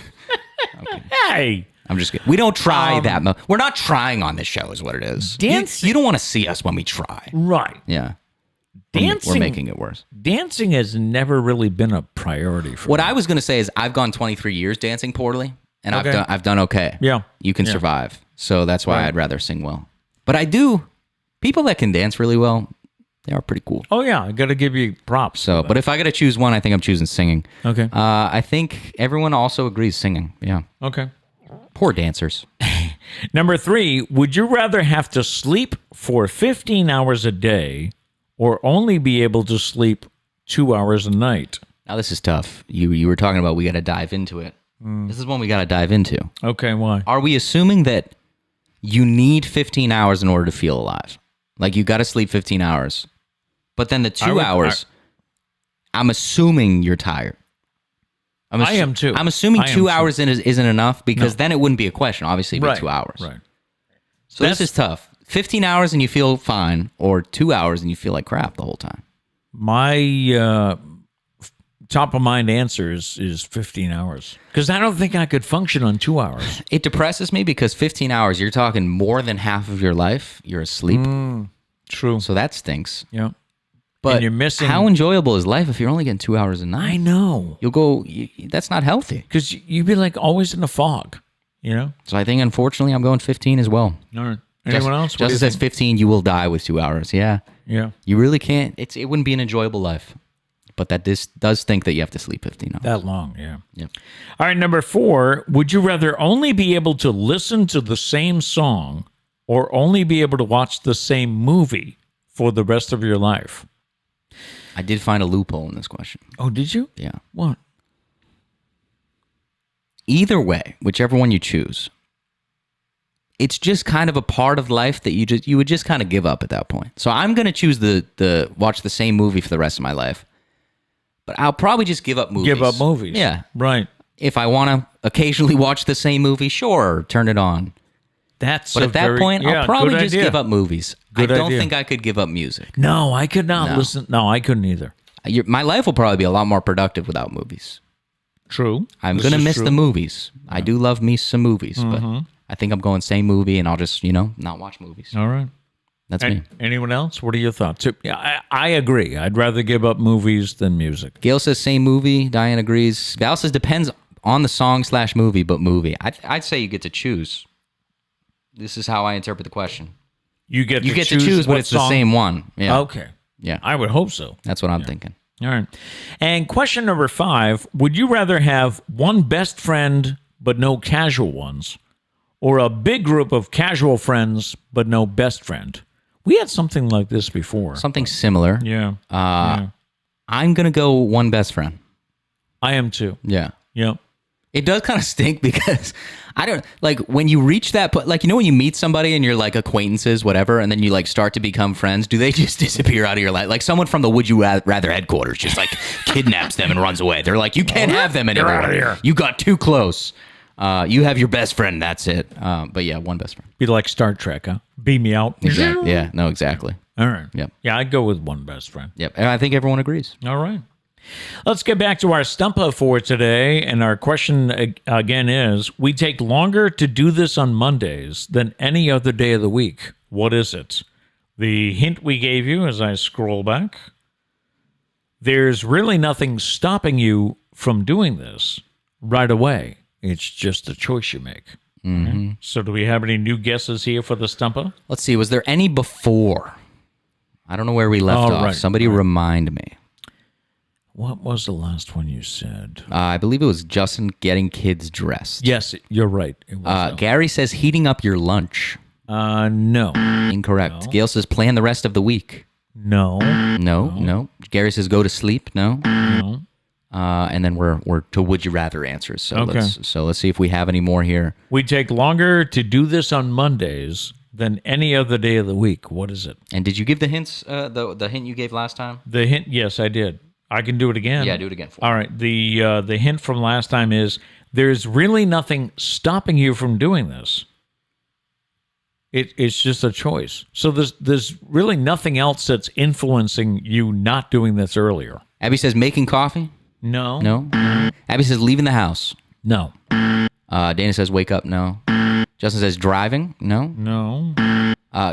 Okay. Hey. I'm just kidding. We don't try that much. We're not trying on this show is what it is. Dancing. You don't want to see us when we try. Right. Yeah. Dancing. We're making it worse. Dancing has never really been a priority for me. What I was going to say is I've gone 23 years dancing poorly, and Okay. I've done okay. Yeah. You can Yeah. survive. So that's why Right. I'd rather sing well. But I do. People that can dance really well, they are pretty cool. Oh, yeah. I got to give you props. So, but if I got to choose one, I think I'm choosing singing. Okay. I think everyone also agrees singing. Yeah. Okay. Poor dancers. Number 3, would you rather have to sleep for 15 hours a day or only be able to sleep 2 hours a night? Now this is tough. You were talking about we got to dive into it. This is one we got to dive into. Okay, why? Are we assuming that you need 15 hours in order to feel alive? Like you got to sleep 15 hours. But then the 2 hours, I'm assuming you're tired. I am too. I'm assuming I am 2 too. hours isn't enough because then it wouldn't be a question. Obviously, it'd be Right. 2 hours. Right. So this is tough. 15 hours and you feel fine, or 2 hours and you feel like crap the whole time. My top of mind answer is 15 hours because I don't think I could function on 2 hours. It depresses me because 15 hours, you're talking more than half of your life, you're asleep. True. So that stinks. Yeah. But And you're missing. how enjoyable is life if you're only getting 2 hours a night? I know. You'll go, that's not healthy. Because you'd be like always in the fog, So I think, unfortunately, I'm going 15 as well. All right. Anyone else? What do you Justin says think? 15, you will die with 2 hours. Yeah. Yeah. You really can't. It wouldn't be an enjoyable life. But that this does think that you have to sleep 15 hours. That long, yeah. Yep. All right, number 4. Would you rather only be able to listen to the same song or only be able to watch the same movie for the rest of your life? I did find a loophole in this question. Oh, did you? Yeah. What? Either way, whichever one you choose, it's just kind of a part of life that you would just kind of give up at that point. So I'm going to choose the watch the same movie for the rest of my life. But I'll probably just give up movies. Give up movies. Yeah. Right. If I want to occasionally watch the same movie, sure, turn it on. But But at that point, I'll probably just give up movies. Good I don't idea. think I could give up music. No, I could not listen. No, I couldn't either. My life will probably be a lot more productive without movies. True. I'm This going to is miss true. the movies. I do love me some movies, but I think I'm going same movie and I'll just, not watch movies. All right. That's me. Anyone else? What are your thoughts? Yeah, I agree. I'd rather give up movies than music. Gail says same movie. Diane agrees. Val says depends on the song/movie, but movie. I'd say you get to choose. This is how I interpret the question. You get to choose, but it's the same one. Yeah. Okay. Yeah. I would hope so. That's what I'm thinking. All right. And question number 5, would you rather have one best friend but no casual ones, or a big group of casual friends but no best friend? We had something like this before. Something similar. Yeah. I'm going to go one best friend. I am too. Yeah. Yep. It does kind of stink because I don't like when you reach that, like, when you meet somebody and you're like acquaintances, whatever, and then you like start to become friends, do they just disappear out of your life? Like someone from the Would You Rather headquarters just like kidnaps them and runs away. They're like, you can't have them anymore. You're out of here. You got too close. You have your best friend. That's it. But yeah, one best friend. Be like Star Trek, huh? Beam me out. Exactly. Yeah, no, exactly. All right. Yep. Yeah, I'd go with one best friend. Yep. And I think everyone agrees. All right. Let's get back to our Stumpah for today. And our question again is, we take longer to do this on Mondays than any other day of the week. What is it? The hint we gave you as I scroll back, there's really nothing stopping you from doing this right away. It's just a choice you make. Mm-hmm. Okay. So do we have any new guesses here for the Stumpah? Let's see. Was there any before? I don't know where we left off. Right. Somebody remind me. What was the last one you said? I believe it was Justin getting kids dressed. Yes, you're right. It was Gary says heating up your lunch. No. Incorrect. No. Gail says plan the rest of the week. No. No. Gary says go to sleep. No. No. And then we're to would you rather answers. So Okay. let's see if we have any more here. We take longer to do this on Mondays than any other day of the week. What is it? And did you give the hints? The hint you gave last time? The hint, yes, I did. I can do it again. Yeah, do it again for me. All right. The hint from last time is there's really nothing stopping you from doing this. It's just a choice. So there's really nothing else that's influencing you not doing this earlier. Abby says making coffee. No. No. Abby says leaving the house. No. Dana says wake up. No. Justin says driving. No. No.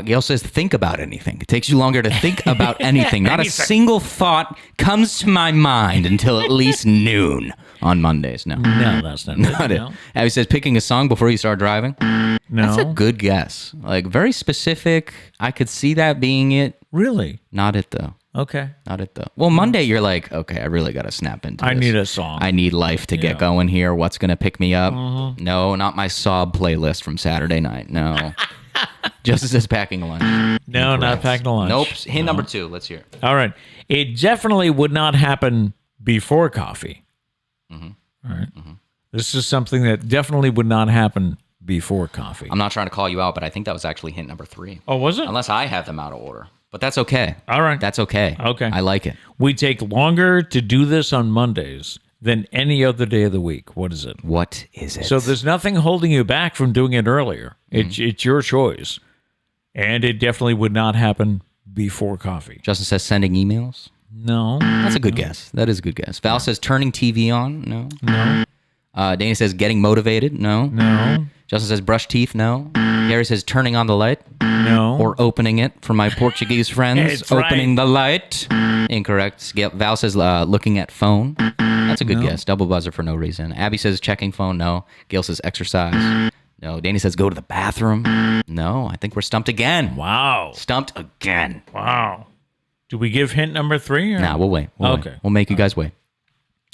Gail says think about anything. It takes you longer to think about anything. Not a single thought comes to my mind until at least noon on Mondays. No. No, that's not, Not it. it. No. Abby says picking a song before you start driving. No. That's a good guess. Like very specific. I could see that being it. Really? Not it though. Okay. Not it though. Well, Monday you're like, okay, I really got to snap into this. I need a song. I need life to get going here. What's going to pick me up? Mm-hmm. No, not my sob playlist from Saturday night. No. Just says packing a lunch. No, not packing a lunch. Nope. Hint number 2. Let's hear it. All right. It definitely would not happen before coffee. Mm-hmm. All right. Mm-hmm. This is something that definitely would not happen before coffee. I'm not trying to call you out, but I think that was actually hint number 3. Oh, was it? Unless I have them out of order. But that's okay. All right. That's okay. Okay. I like it. We take longer to do this on Mondays than any other day of the week. What is it? What is it? So there's nothing holding you back from doing it earlier. It's your choice. And it definitely would not happen before coffee. Justin says sending emails. No. That's a good guess. That is a good guess. Val says turning TV on. No. No. Dana says getting motivated. No. No. Justin says brush teeth. No. Gary says turning on the light. No. Or opening it for my Portuguese friends. It's opening the light. Incorrect. Val says looking at phone. That's a good guess. Double buzzer for no reason. Abby says checking phone. No. Gail says exercise. No. Danny says go to the bathroom. No. I think we're stumped again. Wow. Stumped again. Wow. Do we give hint number 3? Or? Nah, we'll wait. Okay. We'll make you guys wait.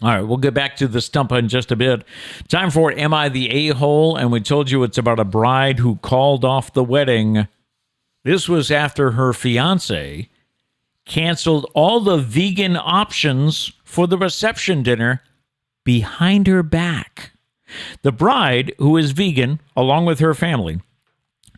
All right, we'll get back to the Stumpah in just a bit. Time for Am I the A-Hole? And we told you it's about a bride who called off the wedding. This was after her fiancé canceled all the vegan options for the reception dinner behind her back. The bride, who is vegan, along with her family,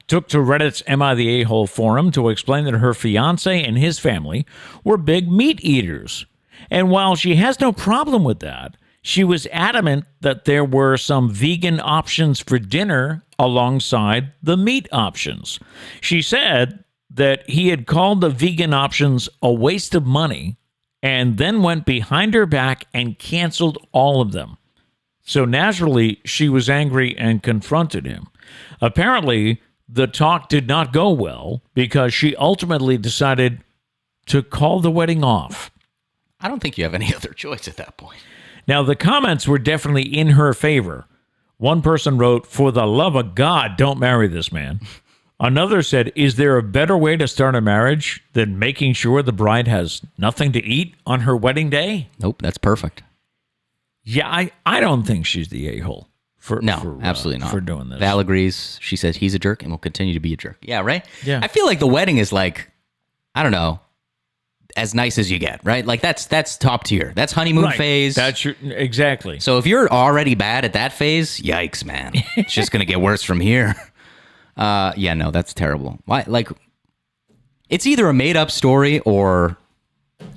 took to Reddit's Am I the A-Hole forum to explain that her fiancé and his family were big meat eaters. And while she has no problem with that, she was adamant that there were some vegan options for dinner alongside the meat options. She said that he had called the vegan options a waste of money and then went behind her back and canceled all of them. So naturally, she was angry and confronted him. Apparently, the talk did not go well because she ultimately decided to call the wedding off. I don't think you have any other choice at that point. Now, the comments were definitely in her favor. One person wrote, "For the love of God, don't marry this man." Another said, "Is there a better way to start a marriage than making sure the bride has nothing to eat on her wedding day?" Nope, that's perfect. Yeah, I don't think she's the a-hole. Absolutely not. For doing this. Val agrees. She says he's a jerk and will continue to be a jerk. Yeah, right? Yeah. I feel like the wedding is like, I don't know, as nice as you get, right? Like that's top tier. That's honeymoon phase. Exactly. So if you're already bad at that phase, yikes, man. It's just going to get worse from here. Yeah, no, that's terrible. Why? Like, it's either a made up story or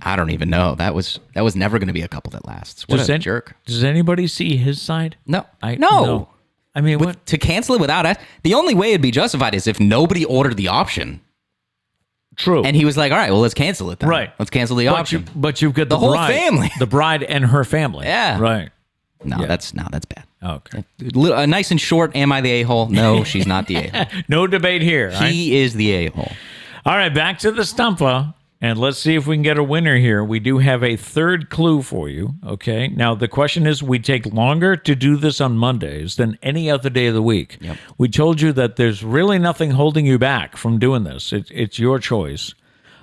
I don't even know. That was never going to be a couple that lasts. What a jerk. Does anybody see his side? No. No. I mean, what? To cancel it without us, the only way it'd be justified is if nobody ordered the option. True. And he was like, all right, well, let's cancel it then. Right. Let's cancel the option. But you've got the whole bride, family. The bride and her family. Yeah. Right. No, that's bad. Okay. Nice and short, am I the a-hole? No, she's not the a-hole. No debate here. He is the a-hole. All right, back to the Stumpah, and let's see if we can get a winner here. We do have a third clue for you, okay? Now, the question is, we take longer to do this on Mondays than any other day of the week. Yep. We told you that there's really nothing holding you back from doing this. It's your choice.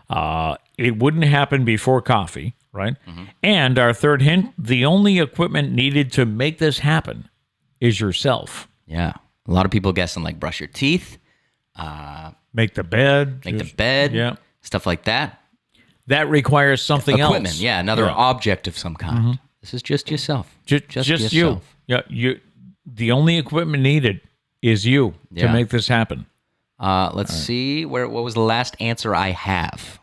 It wouldn't happen before coffee, right? Mm-hmm. And our third hint, the only equipment needed to make this happen is yourself. Yeah. A lot of people guessing like brush your teeth. Make the bed. Yeah. Stuff like that. That requires something else. Equipment, yeah. Another object of some kind. Mm-hmm. This is just yourself. Just yourself. You. The only equipment needed is you to make this happen. Let's see. What was the last answer I have?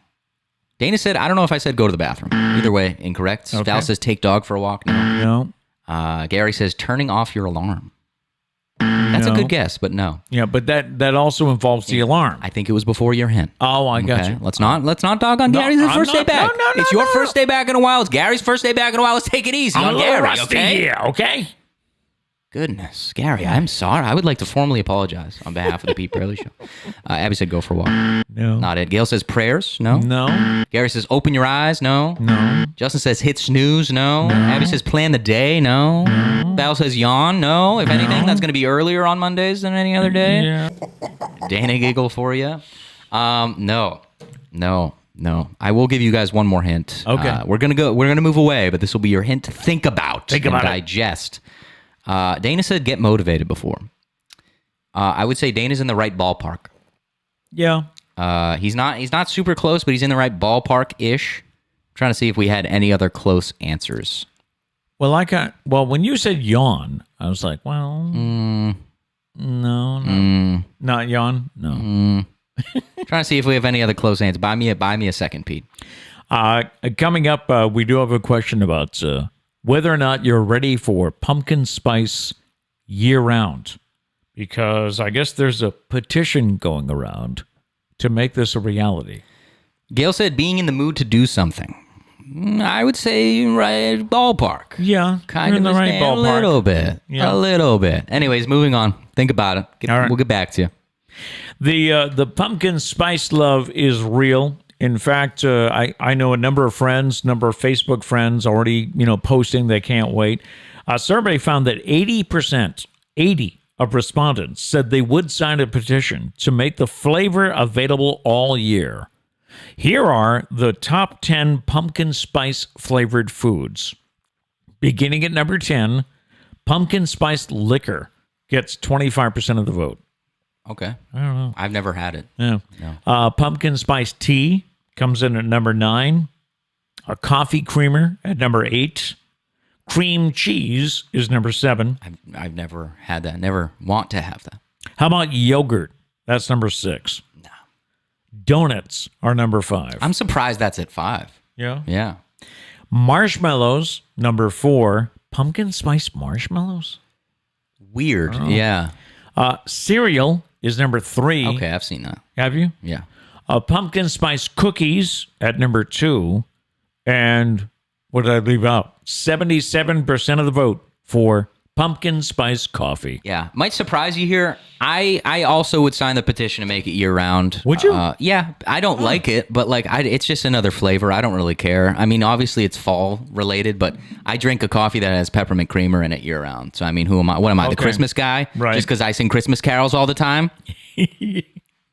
Dana said, I don't know if I said go to the bathroom. Either way, incorrect. Okay. Val says take dog for a walk. No. Gary says turning off your alarm. That's a good guess, but no. Yeah, but that also involves the alarm. I think it was before your hint. Oh, I got you. Let's not dog on Gary's first day back. No, it's your first day back in a while. It's Gary's first day back in a while. Let's take it easy on Gary, okay? Here, okay? Goodness, Gary, I'm sorry. I would like to formally apologize on behalf of the Pete Braley Show. Abby said go for a walk. No. Not it. Gail says prayers. No. No. Gary says open your eyes. No. No. Justin says hit snooze. No. Abby says plan the day. No. Val says yawn. No. If anything, that's going to be earlier on Mondays than any other day. Yeah. Dana giggle for you. No. I will give you guys one more hint. Okay. We're gonna move away, but this will be your hint to think about. Think about and digest. Dana said get motivated before. I would say Dana's in the right ballpark. Yeah. He's not super close, but he's in the right ballpark-ish. Trying to see if we had any other close answers. Well, when you said yawn, I was like, well, no. Not yawn? No. Trying to see if we have any other close answers. Buy me a second, Pete. Coming up, we do have a question about whether or not you're ready for pumpkin spice year-round. Because I guess there's a petition going around to make this a reality. Gail said being in the mood to do something. I would say right ballpark. Yeah, kind of in the right ballpark. A little bit. Anyways, moving on. Think about it. All right. We'll get back to you. The pumpkin spice love is real. In fact, I know a number of Facebook friends already, posting they can't wait. A survey found that 80% of respondents said they would sign a petition to make the flavor available all year. Here are the top 10 pumpkin spice flavored foods. Beginning at number 10, pumpkin spice liquor gets 25% of the vote. Okay. I don't know. I've never had it. Yeah. No. Pumpkin spice tea comes in at number 9. A coffee creamer at number 8. Cream cheese is number 7. I've never had that. Never want to have that. How about yogurt? That's number 6. No. Donuts are number 5. I'm surprised that's at 5. Yeah. Yeah. Marshmallows, number 4. Pumpkin spice marshmallows? Weird. Oh. Yeah. Cereal is number 3. Okay, I've seen that. Have you? Yeah. Pumpkin spice cookies at number 2. And what did I leave out? 77% of the vote for pumpkin spice coffee. Yeah, might surprise you here. I also would sign the petition to make it year round. Would you? Yeah, I don't like it, but like it's just another flavor. I don't really care. I mean, obviously it's fall related, but I drink a coffee that has peppermint creamer in it year round. So I mean, who am I? What am I? The Christmas guy? Right. Just because I sing Christmas carols all the time?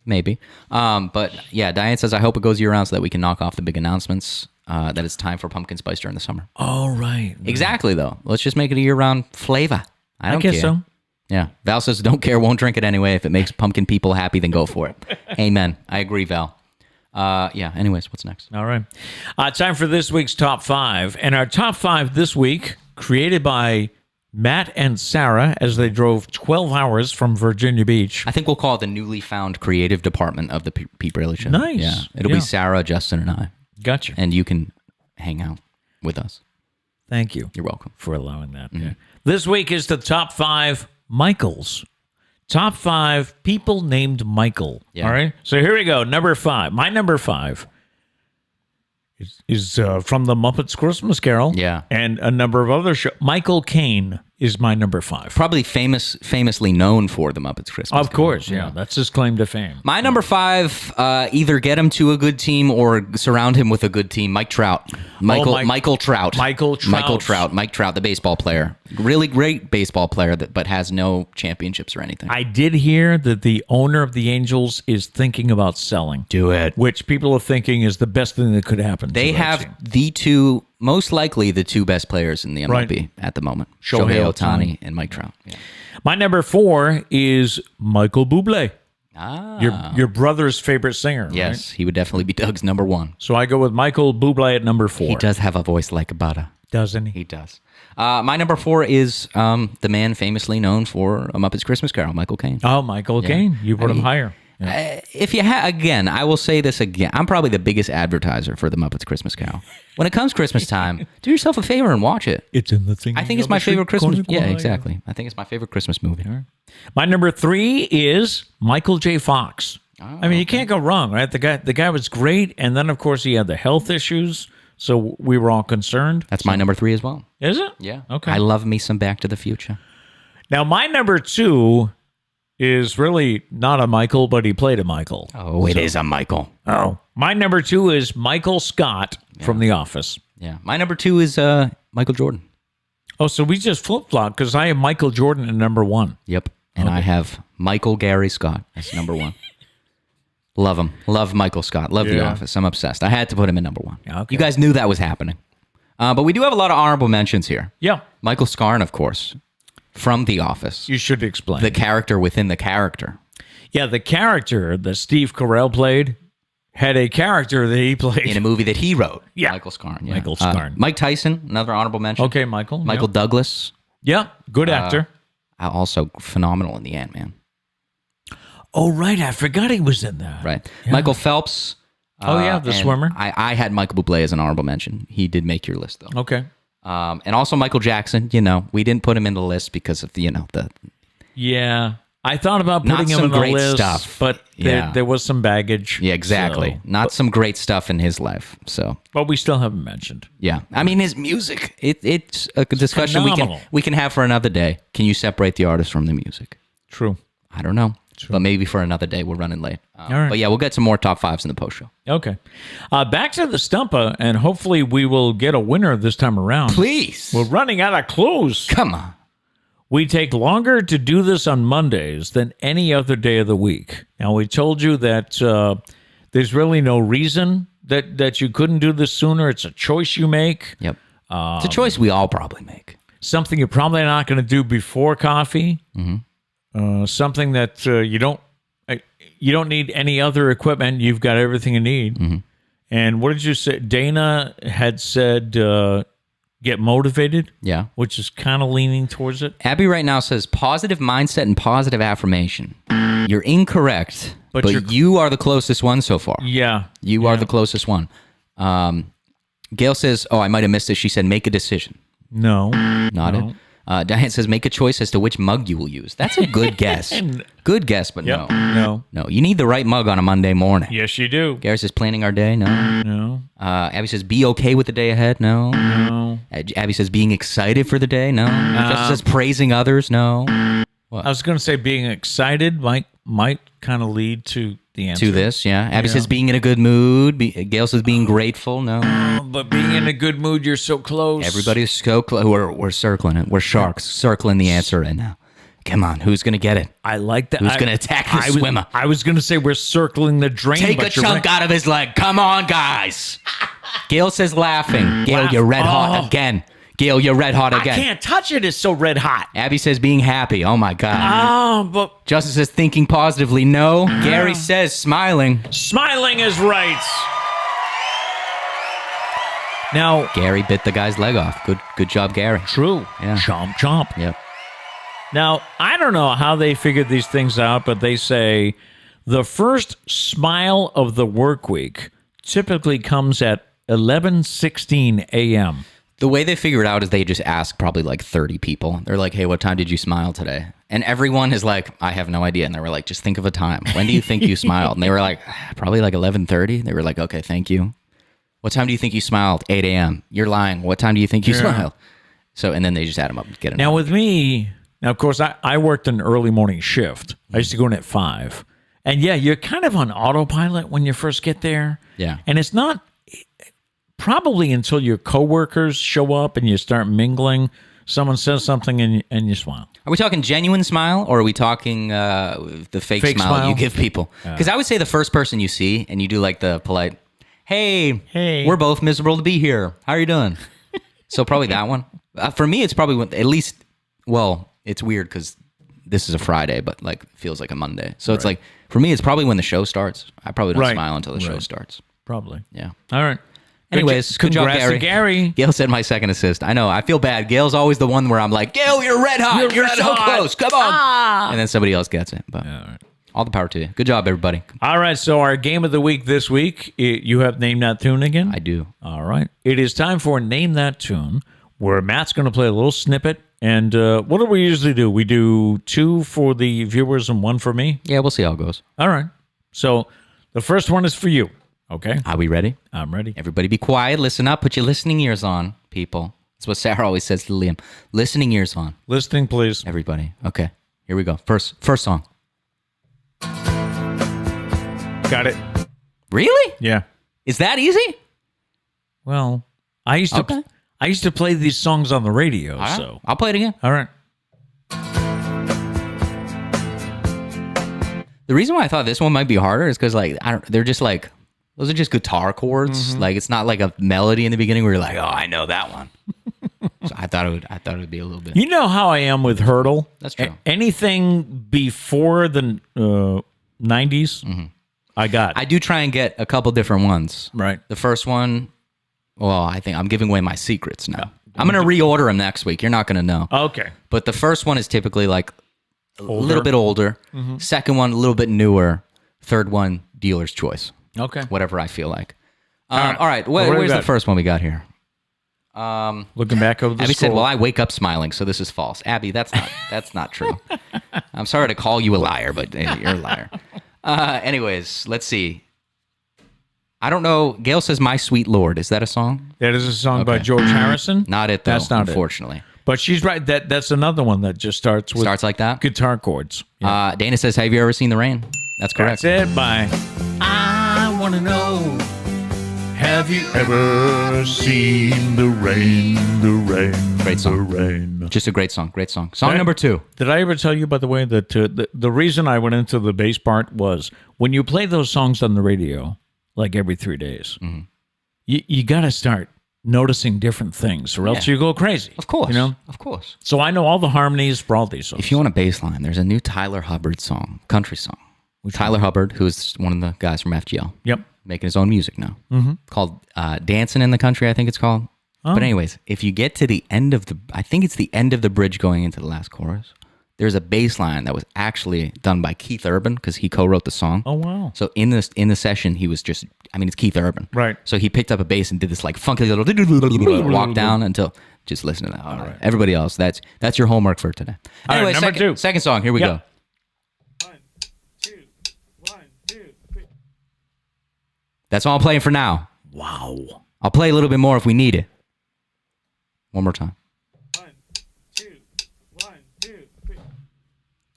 Maybe. But yeah, Diane says I hope it goes year round so that we can knock off the big announcements. That it's time for pumpkin spice during the summer. All right. Exactly, though. Let's just make it a year-round flavor. I don't guess care. so. Yeah. Val says, don't care, won't drink it anyway. If it makes pumpkin people happy, then go for it. Amen. I agree, Val. Yeah, anyways, what's next? All right. Time for this week's Top 5. And our Top 5 this week, created by Matt and Sarah as they drove 12 hours from Virginia Beach. I think we'll call it the newly found creative department of the Pete Braley Show. Nice. Yeah. It'll be Sarah, Justin, and I. Gotcha. And you can hang out with us. Thank you. You're welcome. For allowing that. Mm-hmm. Yeah. This week is the Top 5 Michaels. Top 5 people named Michael. Yeah. All right. So here we go. Number 5. My number 5 is from the Muppets Christmas Carol. Yeah. And a number of other shows. Michael Caine is my number 5. Probably famously known for the Muppets Christmas Of course, yeah. That's his claim to fame. My number 5, either get him to a good team or surround him with a good team. Mike Trout. Michael Trout. Mike Trout, the baseball player. Really great baseball player, but has no championships or anything. I did hear that the owner of the Angels is thinking about selling. Do it. Which people are thinking is the best thing that could happen. They have most likely the two best players in the MLB at the moment. Shohei Ohtani and Mike Trout. Yeah. My number 4 is Michael Bublé. Ah. Your brother's favorite singer. Yes, right? he would definitely be Doug's number 1. So I go with Michael Bublé at number 4. He does have a voice like butter. Doesn't he? He does. My number 4 is the man famously known for A Muppet's Christmas Carol, Michael Caine. Oh, Michael Caine. You put him higher. Yeah. If you again, I will say this again. I'm probably the biggest advertiser for the Muppets Christmas Carol. When it comes Christmas time, do yourself a favor and watch it. It's in the thing. I think it's my favorite Christmas. Yeah, exactly. I think it's my favorite Christmas movie. Right. My number 3 is Michael J. Fox. I mean, you can't go wrong, right? The guy was great, and then of course he had the health issues, so we were all concerned. That's my number 3 as well. Is it? Yeah. Okay. I love me some Back to the Future. Now, my number 2 is really not a Michael, but he played a Michael. Oh, it is a Michael. Oh. My number 2 is Michael Scott from The Office. Yeah. My number 2 is Michael Jordan. Oh, so we just flip-flopped because I have Michael Jordan at number 1. Yep. And I have Michael Gary Scott as number 1. Love him. Love Michael Scott. Love The Office. I'm obsessed. I had to put him in number 1. Okay. You guys knew that was happening. But we do have a lot of honorable mentions here. Yeah. Michael Scarn, of course, from The Office. You should explain. The character within the character. Yeah, the character that Steve Carell played had a character that he played In a movie that he wrote. Yeah. Michael Scarn. Yeah. Michael Scarn. Mike Tyson, another honorable mention. Okay, Michael. Michael Douglas. Yeah, good actor. Also phenomenal in The Ant-Man. Oh, right. I forgot he was in that. Right. Yeah. Michael Phelps. The and swimmer. I had Michael Bublé as an honorable mention. He did make your list, though. Okay. And also Michael Jackson. We didn't put him in the list because of the Yeah. I thought about Not putting him some in the great list, stuff. but there was some baggage. Yeah, exactly. So, Not some great stuff in his life. So, but we still haven't mentioned. yeah. I mean, his music. It's a discussion phenomenal. we can have for another day. Can you separate the artist from the music? True. I don't know. But maybe for another day. We're running late. All right. But yeah, we'll get some more top 5s in the post show. Okay. Back to the Stumpah, and hopefully we will get a winner this time around. Please. We're running out of clues. Come on. We take longer to do this on Mondays than any other day of the week. Now, we told you that there's really no reason that you couldn't do this sooner. It's a choice you make. Yep. It's a choice we all probably make. Something you're probably not going to do before coffee. Mm-hmm. Something that you don't need any other equipment. You've got everything you need. Mm-hmm. And what did you say? Dana had said get motivated. Yeah. Which is kind of leaning towards it. Abby right now says positive mindset and positive affirmation. You're incorrect, but you are the closest one so far. Yeah. You are the closest one. Gail says, I might have missed it. She said, make a decision. No. Nodded. Diane says, make a choice as to which mug you will use. That's a good guess. Good guess, but Yep. no. No, you need the right mug on a Monday morning. Yes, you do. Gary says, planning our day. No. No. Abby says, be okay with the day ahead. No. No. Abby says, being excited for the day. No. Justin says, praising others. No. I was going to say being excited might kind of lead to the answer. To this, yeah. Abby says, being in a good mood. Gail says, being grateful. No. But being in a good mood, you're so close. Everybody's so close. We're circling it. We're sharks circling the answer right now. Come on, who's going to get it? I like that. Who's going to attack the swimmer? I was going to say we're circling the drain. Take a chunk out of his leg. Come on, guys. Gail says laughing. Gail, you're red hot again. Gail, you're red hot again. I can't touch it. It's so red hot. Abby says being happy. Oh, my God. Oh, but Justin says thinking positively. No. Gary says smiling. smiling is right. Now, Gary bit the guy's leg off. Good job, Gary. true. Yeah. Chomp, chomp. Yep. Now, I don't know how they figured these things out, but they say the first smile of the work week typically comes at 11:16 a.m. The way they figure it out is they just ask probably like 30 people. They're like, hey, what time did you smile today? And everyone is like, I have no idea. And they were like, just think of a time. When do you think you smiled? And they were like, probably like 11:30. They were like, okay, thank you. What time do you think you smiled? 8 a.m. You're lying. What time do you think you smiled? So, and then they just add them up and get it. Now, with me, of course, I worked an early morning shift. I used to go in at 5. And yeah, you're kind of on autopilot when you first get there. Yeah. And it's not probably until your coworkers show up and you start mingling, someone says something and you smile. Are we talking genuine smile or are we talking the fake smile you give people? Because I would say the first person you see and you do like the polite, hey, we're both miserable to be here. How are you doing? So probably that one. For me, it's probably at least, well, it's weird because this is a Friday, but like feels like a Monday. So it's like, for me, it's probably when the show starts. I probably don't smile until the show starts. Probably. Yeah. All right. Anyways, good job, Congrats to Gary. Gail said my second assist. I know. I feel bad. Gail's always the one where I'm like, Gail, you're red hot. You're so close. Come on. And then somebody else gets it. But all the power to you. Good job, everybody. All right. So our game of the week this week, you have Name That Tune again? I do. All right. It is time for Name That Tune, where Matt's going to play a little snippet. And what do we usually do? We do 2 for the viewers and 1 for me? Yeah, we'll see how it goes. All right. So the first one is for you. Okay. Are we ready? I'm ready. Everybody be quiet. Listen up. Put your listening ears on, people. That's what Sarah always says to Liam. Listening ears on. Listening, please. Everybody. Okay. Here we go. First song. Got it. Really? Yeah. Is that easy? Well, I used to play these songs on the radio, Right. so I'll play it again. all right. The reason why I thought this one might be harder is because they're just like, those are just guitar chords. Like it's not like a melody in the beginning where you're like, oh, I know that one. So I thought it would be a little bit. You know how I am with Hurdle? That's true. Anything before the 90s, I got. I do try and get a couple different ones. Right. The first one, well, I think I'm giving away my secrets now. I'm going to reorder them next week. You're not going to know. Okay. But the first one is typically like a little bit older. Second one, a little bit newer. Third one, dealer's choice. Okay. Whatever I feel like. All right. What do we Where's the got? first one we got here? Looking back over the Abby said, scroll. well, I wake up smiling, so this is false. Abby, that's not true. I'm sorry to call you a liar, but you're a liar. Anyways, let's see. I don't know. Gail says, My Sweet Lord. Is that a song? That is a song by George Harrison. Not it, though, That's not unfortunately. it. But she's right. That's another one that just starts with Starts like that? guitar chords. Yeah. Dana says, have you ever seen the rain? That's correct. That's it. By I want to know. Have you ever seen the rain? The rain. Great song. The rain. Just a great song. Great song. Song number 2. Did I ever tell you, by the way, that the reason I went into the bass part was when you play those songs on the radio, like every 3 days, you got to start noticing different things, or else you go crazy. Of course. You know? Of course. So I know all the harmonies for all these songs. If you want a bass line, there's a new Tyler Hubbard song, country song. Tyler Hubbard, who's one of the guys from FGL. Yep. Making his own music now. Called Dancing in the Country, I think it's called. But anyways, if you get to the end of I think it's the end of the bridge going into the last chorus. there's a bass line that was actually done by Keith Urban because he co-wrote the song. Oh, wow. So in the session, he was just, I mean, it's Keith Urban. Right. So he picked up a bass and did this like funky little walk down until, just listen to that. All right. Everybody else, that's your homework for today. Anyway, number two. Second song, here we go. 1, 2, 1, 2, 3. That's all I'm playing for now. Wow. I'll play a little bit more if we need it. One more time. 1, 2, 1, 2, 3.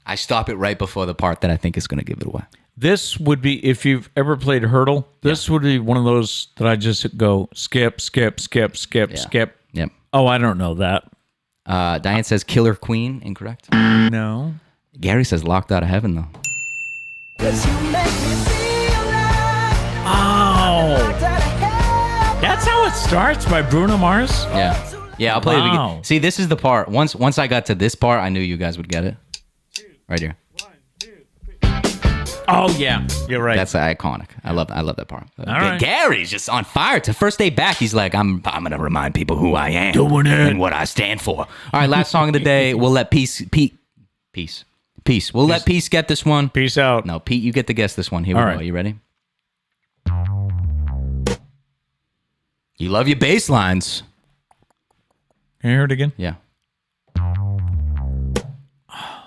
I stop it right before the part that I think is going to give it away. This would be, if you've ever played Hurdle, this would be one of those that I just go skip, skip, skip, skip, skip. Yep. Oh, I don't know that. Diane says Killer Queen, incorrect. No. Gary says Locked Out of Heaven, though. Oh. That's how it starts by Bruno Mars? Yeah. Yeah, I'll play it Wow. again. See, this is the part. Once I got to this part, I knew you guys would get it. Right here. 1, 2, 3. Oh, yeah. You're right. That's iconic. I love that part. right. Gary's just on fire. To first day back, he's like, I'm gonna remind people who I am Doing it. and what I stand for. All right, last song of the day. We'll let Peace. We'll let Peace get this one. Peace out. No, Pete, you get to guess this one. Here we All go. right. Are you ready? You love your bass lines. Can you hear it again? Yeah.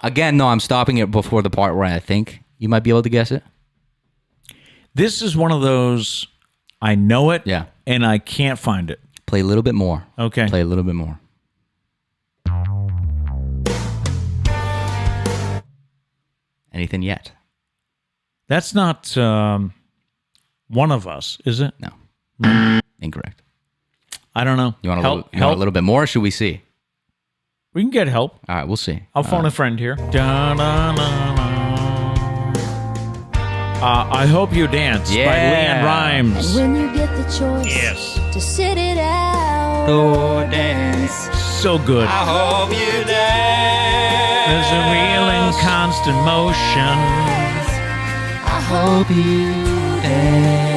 Again, no, I'm stopping it before the part where I think you might be able to guess it. This is one of those, I know it, Yeah. and I can't find it. Play a little bit more. Okay. Play a little bit more. Anything yet? That's not One of Us, is it? No. Incorrect. I don't know. You want help? a little bit more? Or should we see? We can get help. All right, we'll see. I'll phone a friend here. I Hope You Dance by Yeah. Leanne Rhymes. When you get the choice Yes. to sit it out, So good. I hope you dance. There's a real and constant motion. I hope you dance.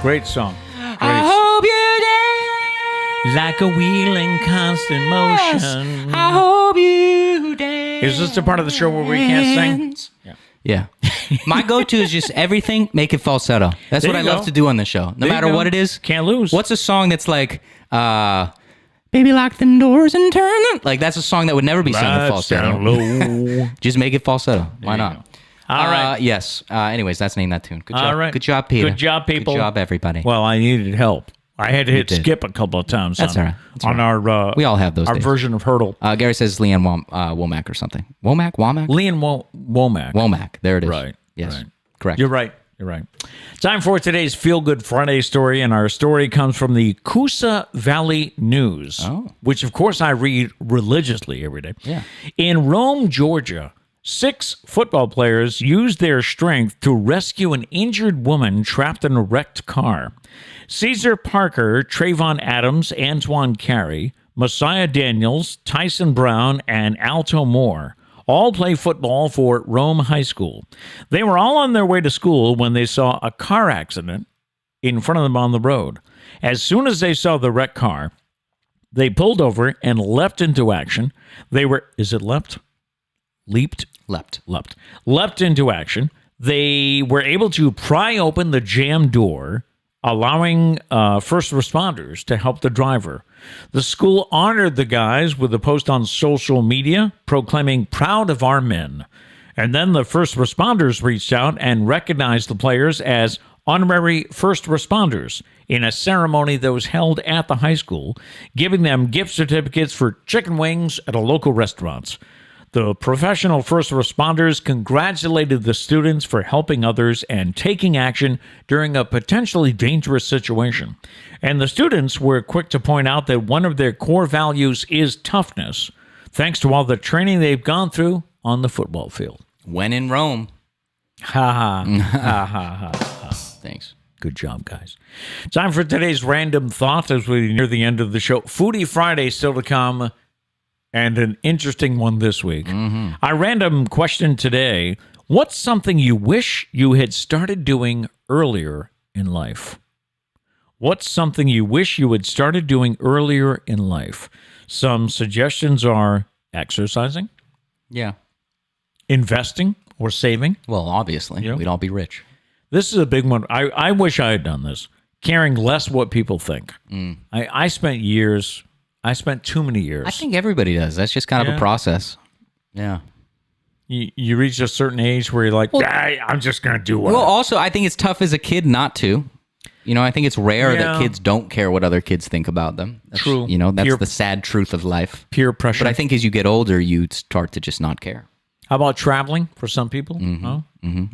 Great song. I hope you dance. Like a wheel in constant motion. I hope you dance. Is this the part of the show where we can't sing? Yeah. My go-to is just everything, make it falsetto. That's There what I you love go. to do on the show. No There you matter go. what it is. Can't lose. What's a song that's like, baby, lock them doors and turn them? Like, that's a song that would never be sung in Lights down falsetto. low. Just make it falsetto. Why you not? go. All right. Yes. Anyways, that's name that tune. Good job. All right. Good job, Peter. Good job, people. Good job, everybody. Well, I needed help. I had to hit did. skip a couple of times. That's on, all right. That's on all right. our We all have those our days. version of Hurdle. Gary says Leanne Womack or something. Womack? Leanne Womack. Womack. There it is. Right. Yes. Right. Correct. You're right. You're right. Time for today's Feel Good Friday story, and our story comes from the Coosa Valley News, which, of course, I read religiously every day. Yeah. In Rome, Georgia, 6 football players used their strength to rescue an injured woman trapped in a wrecked car. Caesar Parker, Trayvon Adams, Antoine Carey, Messiah Daniels, Tyson Brown, and Alto Moore all play football for Rome High School. They were all on their way to school when they saw a car accident in front of them on the road. As soon as they saw the wrecked car, they pulled over and leapt into action. They were, is it leapt? Leaped? Leapt into action. They were able to pry open the jammed door, allowing first responders to help the driver. The school honored the guys with a post on social media proclaiming, "Proud of our men." And then the first responders reached out and recognized the players as honorary first responders in a ceremony that was held at the high school, giving them gift certificates for chicken wings at a local restaurant. The professional first responders congratulated the students for helping others and taking action during a potentially dangerous situation. And the students were quick to point out that one of their core values is toughness, thanks to all the training they've gone through on the football field. When in Rome. Ha ha. Ha ha ha. Thanks. Good job, guys. Time for today's random thought as we near the end of the show. Foodie Friday still to come. And an interesting one this week. Our random question today: what's something you wish you had started doing earlier in life? What's something you wish you had started doing earlier in life? Some suggestions are exercising, Yeah. investing, or saving. Well, obviously, Yeah. we'd all be rich. This is a big one. I wish I had done this. Caring less what people think. I spent too many years. I think everybody does. That's just kind of Yeah. a process. Yeah. You reach a certain age where you're like, I'm just going to do what Well, also, I think it's tough as a kid not to. You know, I think it's rare Yeah. that kids don't care what other kids think about them. That's, True. You know, that's Peer- the sad truth of life. peer pressure. But I think as you get older, you start to just not care. How about traveling for some people? Huh?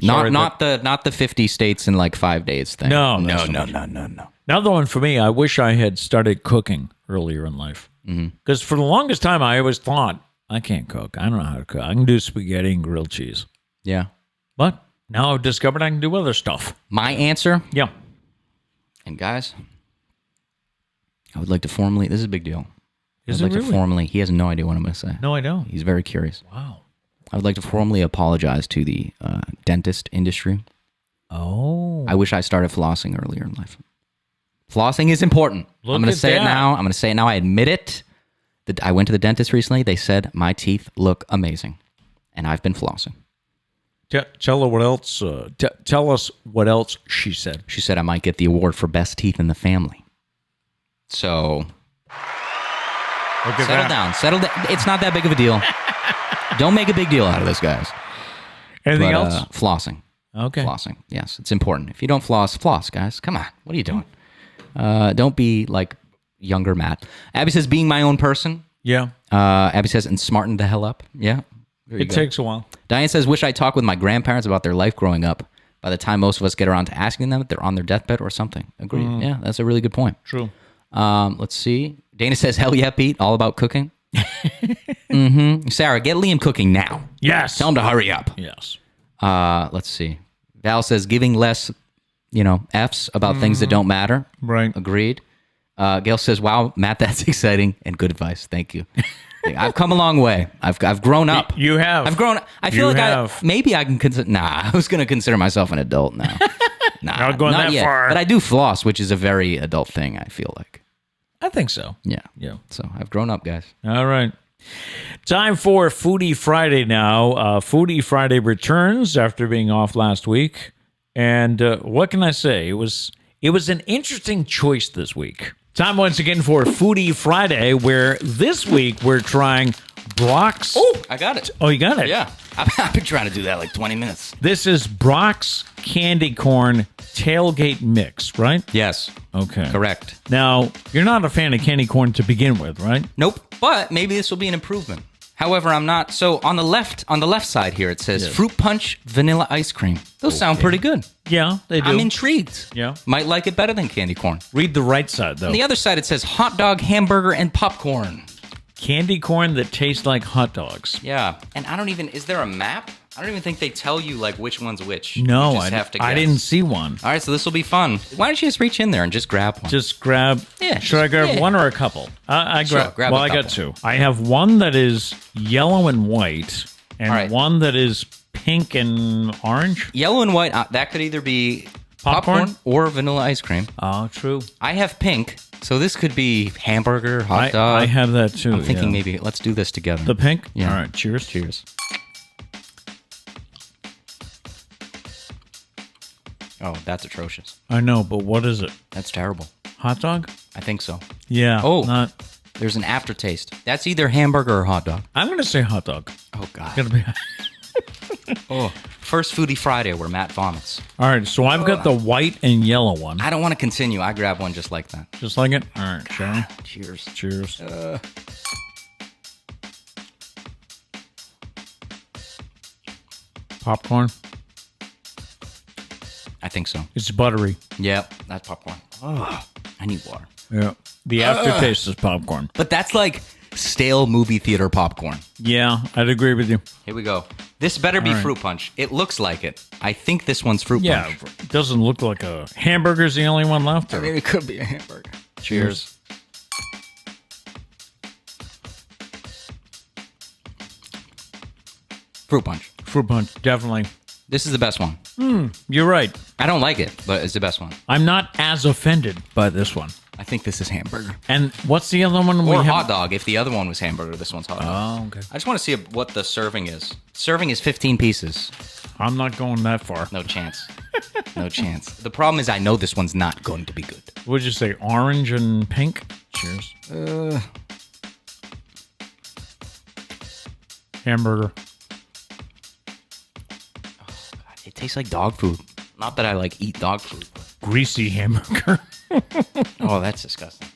Sorry, Not the 50 states in like 5 days thing. No, no, that's no, not no, no, no. Another one for me, I wish I had started cooking earlier in life. Because for the longest time, I always thought, I can't cook. I don't know how to cook. I can do spaghetti and grilled cheese. Yeah. But now I've discovered I can do other stuff. My answer, Yeah. and guys, I would like to formally, this is a big deal. Is I'd it like really? to formally, he has no idea what I'm going to say. No, I don't. He's very curious. Wow. I would like to formally apologize to the dentist industry. Oh. I wish I started flossing earlier in life. Flossing is important. Look I'm going at to say it that. now. I'm going to say it now. I admit it. I went to the dentist recently. They said my teeth look amazing, and I've been flossing. Tell her what else. Tell us what else she said. She said I might get the award for best teeth in the family. So Look at settle that. down. Settle down. It's not that big of a deal. Don't make a big deal out of this, guys. Anything But, else? flossing. Okay. Flossing. Yes, it's important. If you don't floss, guys. Come on. What are you doing? Don't be like younger Matt. Abby says, being my own person. Yeah. Abby says, and smarten the hell up. Yeah. There you It go. takes a while. Diane says, wish I talked with my grandparents about their life growing up. By the time most of us get around to asking them if they're on their deathbed or something. Agreed. Yeah, that's a really good point. True. Let's see. Dana says, hell yeah, Pete. All about cooking. Sarah, get Liam cooking now. Yes. Tell him to hurry up. Yes. Let's see. Val says, giving less, F's about things that don't matter. Right. Agreed. Gail says, wow, Matt, that's exciting and good advice. Thank you. I've come a long way. I've grown up. You have. I've grown up. I feel You like have. maybe I can consider. Nah, I was going to consider myself an adult now. Nah, Not going that yet. far. But I do floss, which is a very adult thing, I feel like. I think so. Yeah. Yeah. So I've grown up, guys. All right. Time for Foodie Friday now. Foodie Friday returns after being off last week. And what can I say? It was an interesting choice this week. Time once again for Foodie Friday, where this week we're trying Brock's. Oh, I got it. Oh, you got it? Yeah. I've been trying to do that like 20 minutes. This is Brock's candy corn tailgate mix, right? Yes. Okay. Correct. Now, you're not a fan of candy corn to begin with, right? Nope. But maybe this will be an improvement. However, I'm not. So on the left side here, it says fruit punch, vanilla ice cream. Those sound pretty good. Yeah, they do. I'm intrigued. Yeah. Might like it better than candy corn. Read the right side, though. On the other side, it says hot dog, hamburger, and popcorn. Candy corn that tastes like hot dogs. Yeah. And is there a map? I don't even think they tell you like which one's which. No, You just have to I guess. didn't see one. All right, so this will be fun. Why don't you just reach in there and just grab one? Just grab. Yeah, Should I grab yeah. one or a couple? I Sure, grab. grab Well, a I got couple. two. I have one that is yellow and white, and All right. one that is pink and orange. Yellow and white, that could either be Popcorn? popcorn or vanilla ice cream. Oh, true. I have pink, so this could be hamburger, hot dog. I have that too. I'm thinking yeah. maybe let's do this together. the pink. Yeah. All right. Cheers. Cheers. Oh, that's atrocious. I know, but what is it? That's terrible. Hot dog? I think so. Yeah. Oh. Not. There's an aftertaste. That's either hamburger or hot dog. I'm gonna say hot dog. Oh, God. Gotta be. Oh, first Foodie Friday where Matt vomits. All right. So I've got the white and yellow one. I don't want to continue. I grab one just like that. Just like it. All right. Shall we? Cheers. Cheers. Popcorn. I think so. It's buttery. Yep, that's popcorn. Oh, I need water. Yeah. The aftertaste is popcorn. But that's like stale movie theater popcorn. Yeah, I'd agree with you. Here we go. This better be All right. fruit punch. It looks like it. I think this one's fruit Yeah, punch. it doesn't look like a hamburger's the only one left. Or? it could be a hamburger. Cheers. Fruit punch. Fruit punch, definitely. This is the best one. You're right. I don't like it, but it's the best one. I'm not as offended by this one. I think this is hamburger. And what's the other one? Or hot dog. If the other one was hamburger, this one's hot dog. Oh, okay. I just want to see what the serving is. Serving is 15 pieces. I'm not going that far. No chance. No chance. The problem is I know this one's not going to be good. What'd you say? Orange and pink? Cheers. Hamburger. It tastes like dog food. Not that I like eat dog food. Greasy hamburger. Oh, that's disgusting.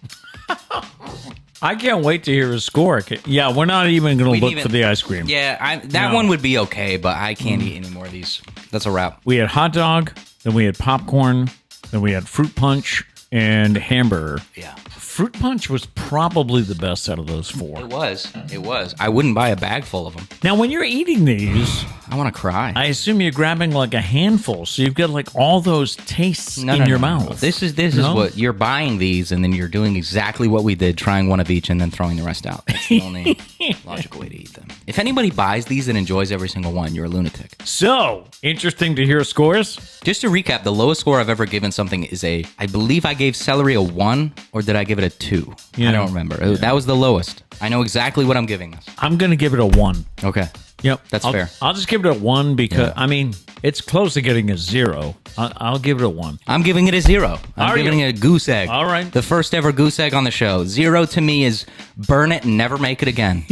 I can't wait to hear his score. Yeah, we're not even going to look for the ice cream. Yeah, that one would be okay, but I can't eat any more of these. That's a wrap. We had hot dog, then we had popcorn, then we had fruit punch, and hamburger. Yeah. Fruit punch was probably the best out of those four. It was. It was. I wouldn't buy a bag full of them. Now, when you're eating these, I want to cry. I assume you're grabbing like a handful, so you've got like all those tastes in your mouth. This is what you're buying these, and then you're doing exactly what we did, trying one of each, and then throwing the rest out. That's the only logical way to eat them. If anybody buys these and enjoys every single one, you're a lunatic. So, interesting to hear scores. Just to recap, the lowest score I've ever given something is I believe I gave celery a 1, or did I give it a 2? Yeah. I don't remember. That was the lowest. I know exactly what I'm giving this. I'm going to give it a 1. Okay. Yep. That's fair. I'll just give it a 1 because, I mean, it's close to getting a 0. I'll give it a 1. I'm giving it a 0. I'm giving it a goose egg. All right. The first ever goose egg on the show. 0 to me is burn it and never make it again.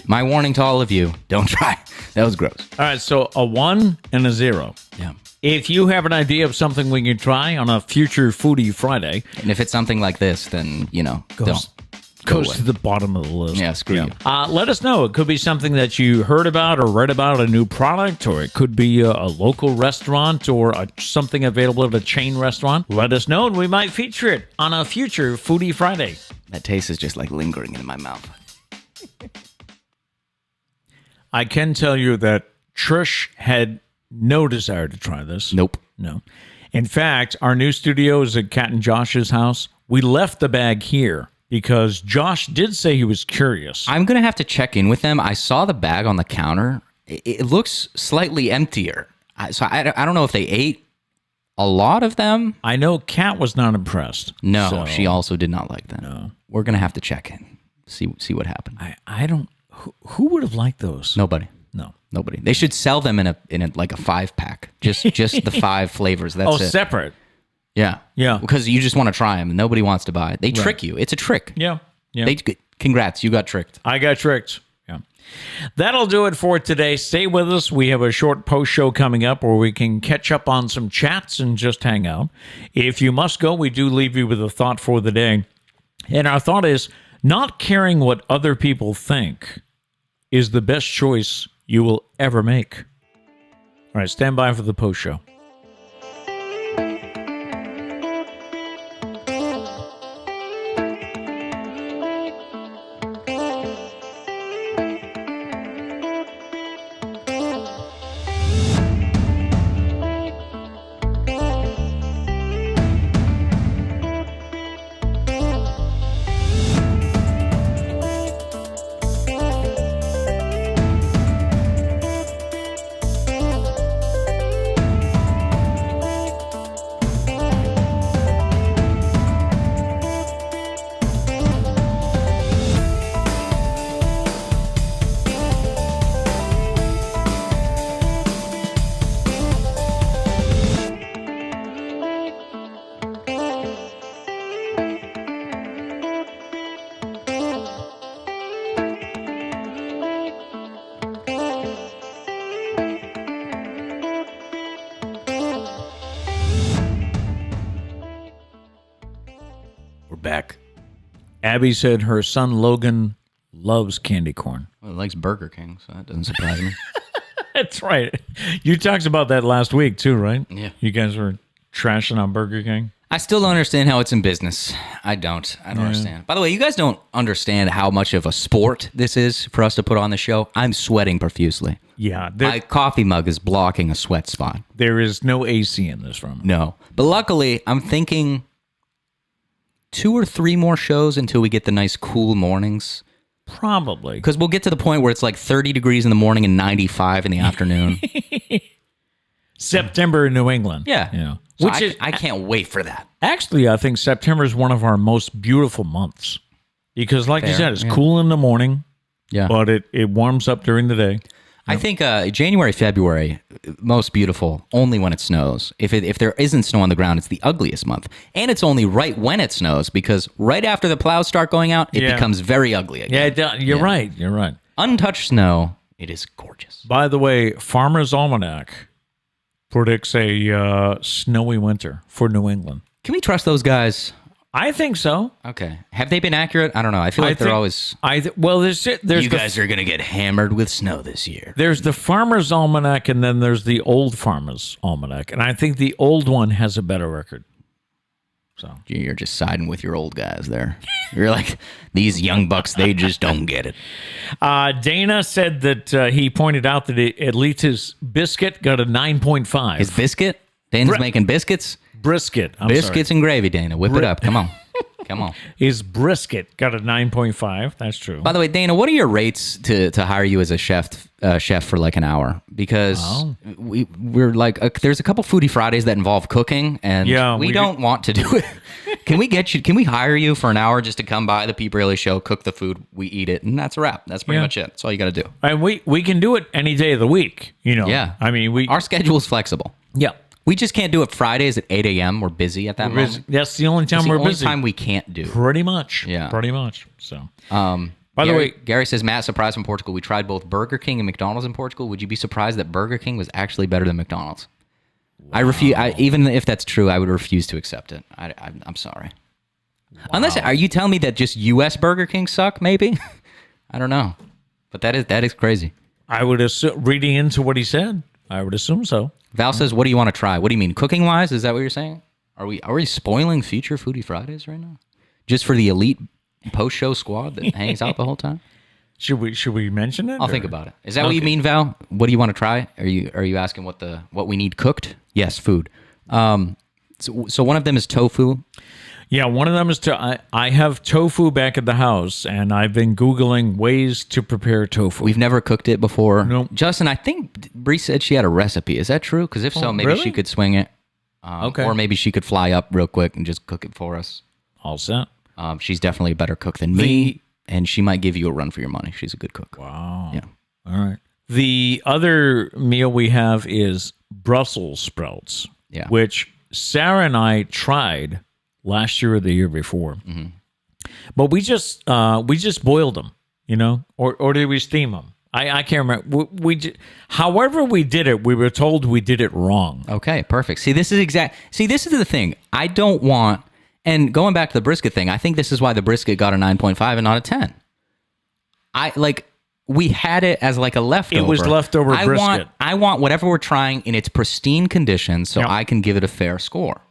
My warning to all of you, don't try. That was gross. All right, so a 1 and a 0. Yeah. If you have an idea of something we can try on a future Foodie Friday, And if it's something like this, then, don't. goes to the bottom of the list. Yeah, screw you. Let us know. It could be something that you heard about or read about, a new product, or it could be a local restaurant or something available at a chain restaurant. Let us know, and we might feature it on a future Foodie Friday. That taste is just like lingering in my mouth. I can tell you that Trish had no desire to try this. Nope. No. In fact, our new studio is at Kat and Josh's house. We left the bag here because Josh did say he was curious. I'm going to have to check in with them. I saw the bag on the counter. It looks slightly emptier. So I don't know if they ate a lot of them. I know Kat was not impressed. No, so she also did not like them. No. We're going to have to check in. See what happened. I don't... Who would have liked those? Nobody. No. Nobody. They should sell them in a like a 5-pack. Just the 5 flavors. That's it. Separate. Yeah. Yeah. Because you just want to try them. Nobody wants to buy it. They trick you. It's a trick. Yeah. Yeah. Congrats. You got tricked. I got tricked. Yeah. That'll do it for today. Stay with us. We have a short post show coming up where we can catch up on some chats and just hang out. If you must go, we do leave you with a thought for the day. And our thought is not caring what other people think is the best choice you will ever make. All right, stand by for the post show. Back. Abby said her son Logan loves candy corn. Well, he likes Burger King, so that doesn't surprise me. That's right. You talked about that last week too, right? Yeah. You guys were trashing on Burger King. I still don't understand how it's in business. I don't understand. By the way, you guys don't understand how much of a sport this is for us to put on the show. I'm sweating profusely. Yeah. My coffee mug is blocking a sweat spot. There is no AC in this room. No. But luckily, I'm thinking 2 or 3 more shows until we get the nice cool mornings. Probably. Because we'll get to the point where it's like 30 degrees in the morning and 95 in the afternoon. September in New England. Yeah. You know, So which I can't wait for that. actually, I think September is one of our most beautiful months because, like you Fair, said, it's yeah. cool in the morning, Yeah. but it warms up during the day. I think January, February, most beautiful only when it snows. If there isn't snow on the ground, it's the ugliest month. And it's only right when it snows because right after the plows start going out, it Yeah. becomes very ugly again. Yeah, you're right. You're right. Untouched snow, it is gorgeous. By the way, Farmer's Almanac predicts a snowy winter for New England. Can we trust those guys? I think so. Okay. Have they been accurate? I don't know. I feel like they're think- always... Well, there's You the, guys are going to get hammered with snow this year. there's the Farmer's Almanac, and then there's the old Farmer's Almanac, and I think the old one has a better record. So You're just siding with your old guys there. You're like, these young bucks, they just don't get it. Dana said that he pointed out that at least his biscuit got a 9.5. His biscuit? Dana's making biscuits? brisket. Biscuits and gravy, Dana. Whip it up. Come on. Come on. His brisket got a 9.5. That's true. By the way, Dana, what are your rates to hire you as a chef for like an hour? Because we're like, there's a couple Foodie Fridays that involve cooking, and we don't want to do it. Can we hire you for an hour just to come by the Pete Braley Show, cook the food, we eat it, and that's a wrap. That's pretty much it. That's all you got to do. And we can do it any day of the week. You know. Yeah. I mean, our schedule is flexible. Yeah. We just can't do it Fridays at 8 a.m. We're busy at that moment. That's the only time It's the we're only busy. time we can't do. Pretty much. Yeah. Pretty much. So. By the way- Gary says, Matt, surprised from Portugal. We tried both Burger King and McDonald's in Portugal. Would you be surprised that Burger King was actually better than McDonald's? I refuse. Even if that's true, I would refuse to accept it. I'm sorry. Unless, are you telling me that just U.S. Burger King suck? Maybe. I don't know, but that is crazy. I would assume, reading into what he said, I would assume so. Val says, "What do you want to try? What do you mean, cooking wise? Is that what you're saying? Are we spoiling future Foodie Fridays right now, just for the elite post show squad that hangs out the whole time?" Should we mention it? I'll think about it. Is that what you mean, Val? What do you want to try? Are you asking what we need cooked? Yes, food. So one of them is tofu. Yeah, one of them is I have tofu back at the house, and I've been Googling ways to prepare tofu. We've never cooked it before. Nope. Justin, I think Bree said she had a recipe. Is that true? Because if so, maybe really? she could swing it. Okay. Or maybe she could fly up real quick and just cook it for us. All set. She's definitely a better cook than me, and she might give you a run for your money. She's a good cook. Wow. Yeah. All right. The other meal we have is Brussels sprouts, which Sarah and I tried last year or the year before. Mm-hmm. But we just boiled them, you know, or did we steam them? I can't remember. However we did it, we were told we did it wrong. Okay, perfect. See, this is the thing. I don't want, and going back to the brisket thing, I think this is why the brisket got a 9.5 and not a 10. We had it as like a leftover. It was leftover brisket. I want whatever we're trying in its pristine condition so I can give it a fair score.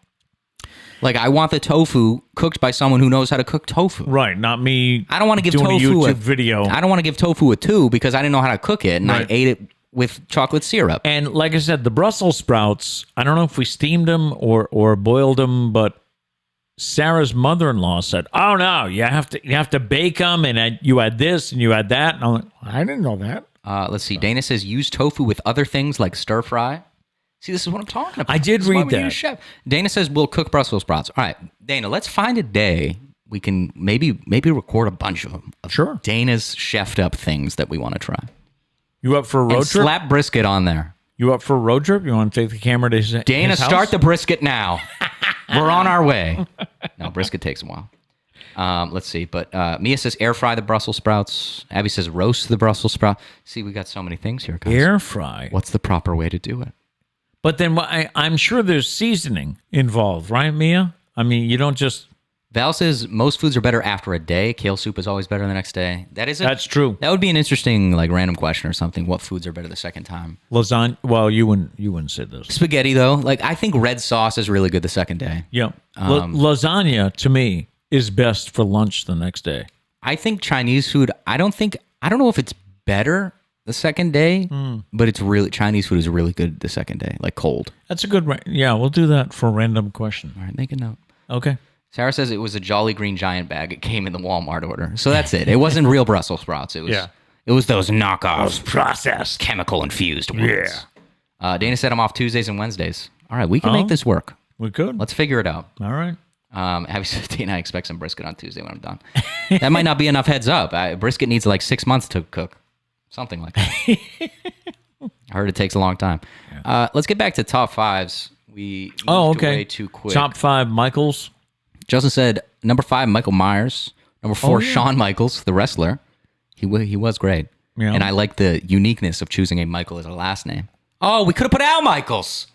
Like, I want the tofu cooked by someone who knows how to cook tofu. Right, not me. I don't want to give doing tofu a YouTube video. I don't want to give tofu a 2 because I didn't know how to cook it, and I ate it with chocolate syrup. And like I said, the Brussels sprouts, I don't know if we steamed them or boiled them, but Sarah's mother-in-law said, "Oh no, you have to bake them, and you add this and you add that." And I'm like, I didn't know that. Let's see. Dana says use tofu with other things like stir fry. See, this is what I'm talking about. I did This is why read we need a that. chef. Dana says we'll cook Brussels sprouts. All right, Dana, let's find a day we can maybe record a bunch of them. Sure. Dana's chefed up things that we want to try. You up for a road And trip? slap brisket on there. You up for a road trip? You want to take the camera to his Dana, his house? start the brisket now. We're on our way. No, brisket takes a while. Let's see. But Mia says air fry the Brussels sprouts. Abby says roast the Brussels sprout. See, we got so many things here, guys. air fry. What's the proper way to do it? But then I'm sure there's seasoning involved, right, Mia? I mean, you don't just... Val says most foods are better after a day. Kale soup is always better the next day. That's true. That would be an interesting, like, random question or something. What foods are better the second time? Lasagna. Well, you wouldn't say this. Spaghetti, though. Like, I think red sauce is really good the second day. Yeah. Lasagna, to me, is best for lunch the next day. I think Chinese food, I don't know if it's better the second day, but Chinese food is really good the second day, like cold. That's a good... Yeah, we'll do that for a random question. All right, make a note. Okay. Sarah says it was a Jolly Green Giant bag. It came in the Walmart order. So that's it. It wasn't real Brussels sprouts. It was those knockoffs. Processed. Chemical infused ones. Dana said I'm off Tuesdays and Wednesdays. All right, we can make this work. We could. Let's figure it out. All right. Abby said, Dana, I expect some brisket on Tuesday when I'm done. That might not be enough heads up. Brisket needs like 6 months to cook. Something like that. I heard it takes a long time. Yeah. Let's get back to top fives. We moved away too quick. Top 5 Michaels. Justin said, number 5, Michael Myers. Number 4, Shawn Michaels, the wrestler. He was great. Yeah. And I like the uniqueness of choosing a Michael as a last name. Oh, we could have put Al Michaels.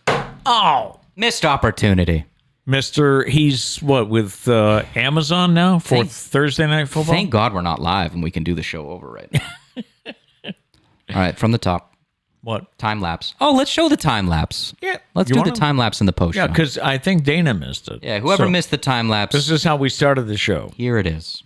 Oh, missed opportunity. He's what, with Amazon now for Thursday Night Football? Thank God we're not live and we can do the show over right now. All right, from the top. What? Time-lapse. Oh, let's show the time-lapse. Yeah. Let's do the time-lapse in the post show. Yeah, because I think Dana missed it. Yeah, whoever missed the time-lapse. This is how we started the show. Here it is.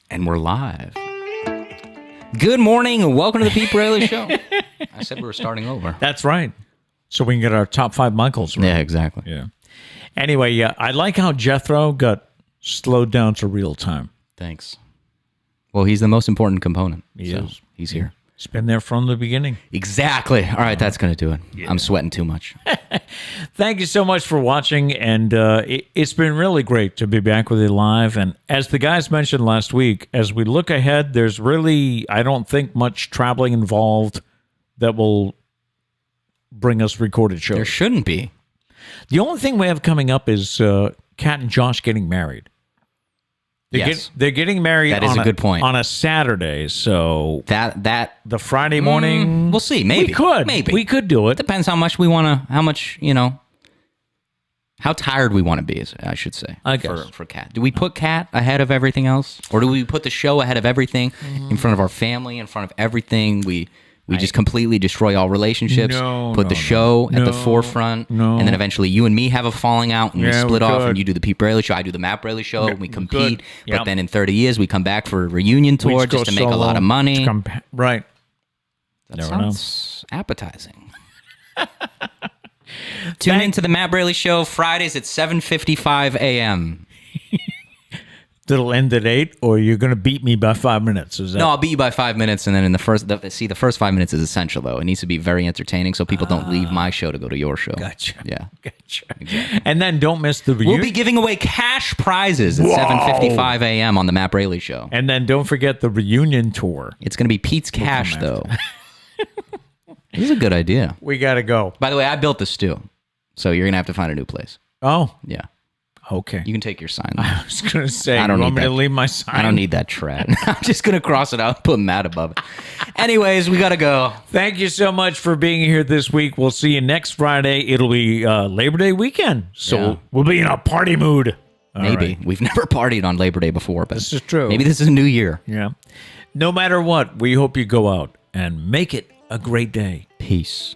And we're live. Good morning and welcome to the Pete Braley Show. I said we were starting over. That's right. So we can get our top 5 Michaels right. Yeah, exactly. Yeah. Anyway, yeah, I like how Jethro got slowed down to real time. Thanks. Well, he's the most important component. He is. He's here. He's been there from the beginning. Exactly. All right, that's going to do it. Yeah. I'm sweating too much. Thank you so much for watching, and it's been really great to be back with you live. And as the guys mentioned last week, as we look ahead, there's really, I don't think, much traveling involved that will bring us recorded shows. There shouldn't be. The only thing we have coming up is Kat and Josh getting married. They're getting married. That is a good point. On a Saturday, so that the Friday morning. We'll see. Maybe we could do it. Depends how much we want to. How much how tired we want to be. I should say. I guess for Kat. Do we put Kat ahead of everything else, or do we put the show ahead of everything? In front of our family, in front of everything, we just completely destroy all relationships. Put the show at the forefront, and then eventually you and me have a falling out, and we split off, and you do the Pete Braley Show, I do the Matt Braley Show, and we compete. Yep. But then in 30 years, we come back for a reunion tour just to make a lot of money. Right. That sounds appetizing. Tune into the Matt Braley Show Fridays at 7:55 a.m. That'll end at 8, or you're going to beat me by 5 minutes. Is that? No, I'll beat you by 5 minutes, and then in the first 5 minutes is essential, though. It needs to be very entertaining so people don't leave my show to go to your show. Gotcha. Yeah. Gotcha. Exactly. And then don't miss the reunion. We'll be giving away cash prizes at 7:55 a.m. on the Matt Braley Show. And then don't forget the reunion tour. It's going to be Pete's Cash, though. This is a good idea. We got to go. By the way, I built the stew, so you're going to have to find a new place. Oh. Yeah. Okay. You can take your sign. I was going to say, I don't you want need me to that. leave my sign? I don't need that shred. I'm just going to cross it out and put Matt above it. Anyways, we got to go. Thank you so much for being here this week. We'll see you next Friday. It'll be Labor Day weekend, so Yeah. we'll be in a party mood. All Maybe. right. We've never partied on Labor Day before, but This is true. Maybe this is a new year. Yeah. No matter what, we hope you go out and make it a great day. Peace.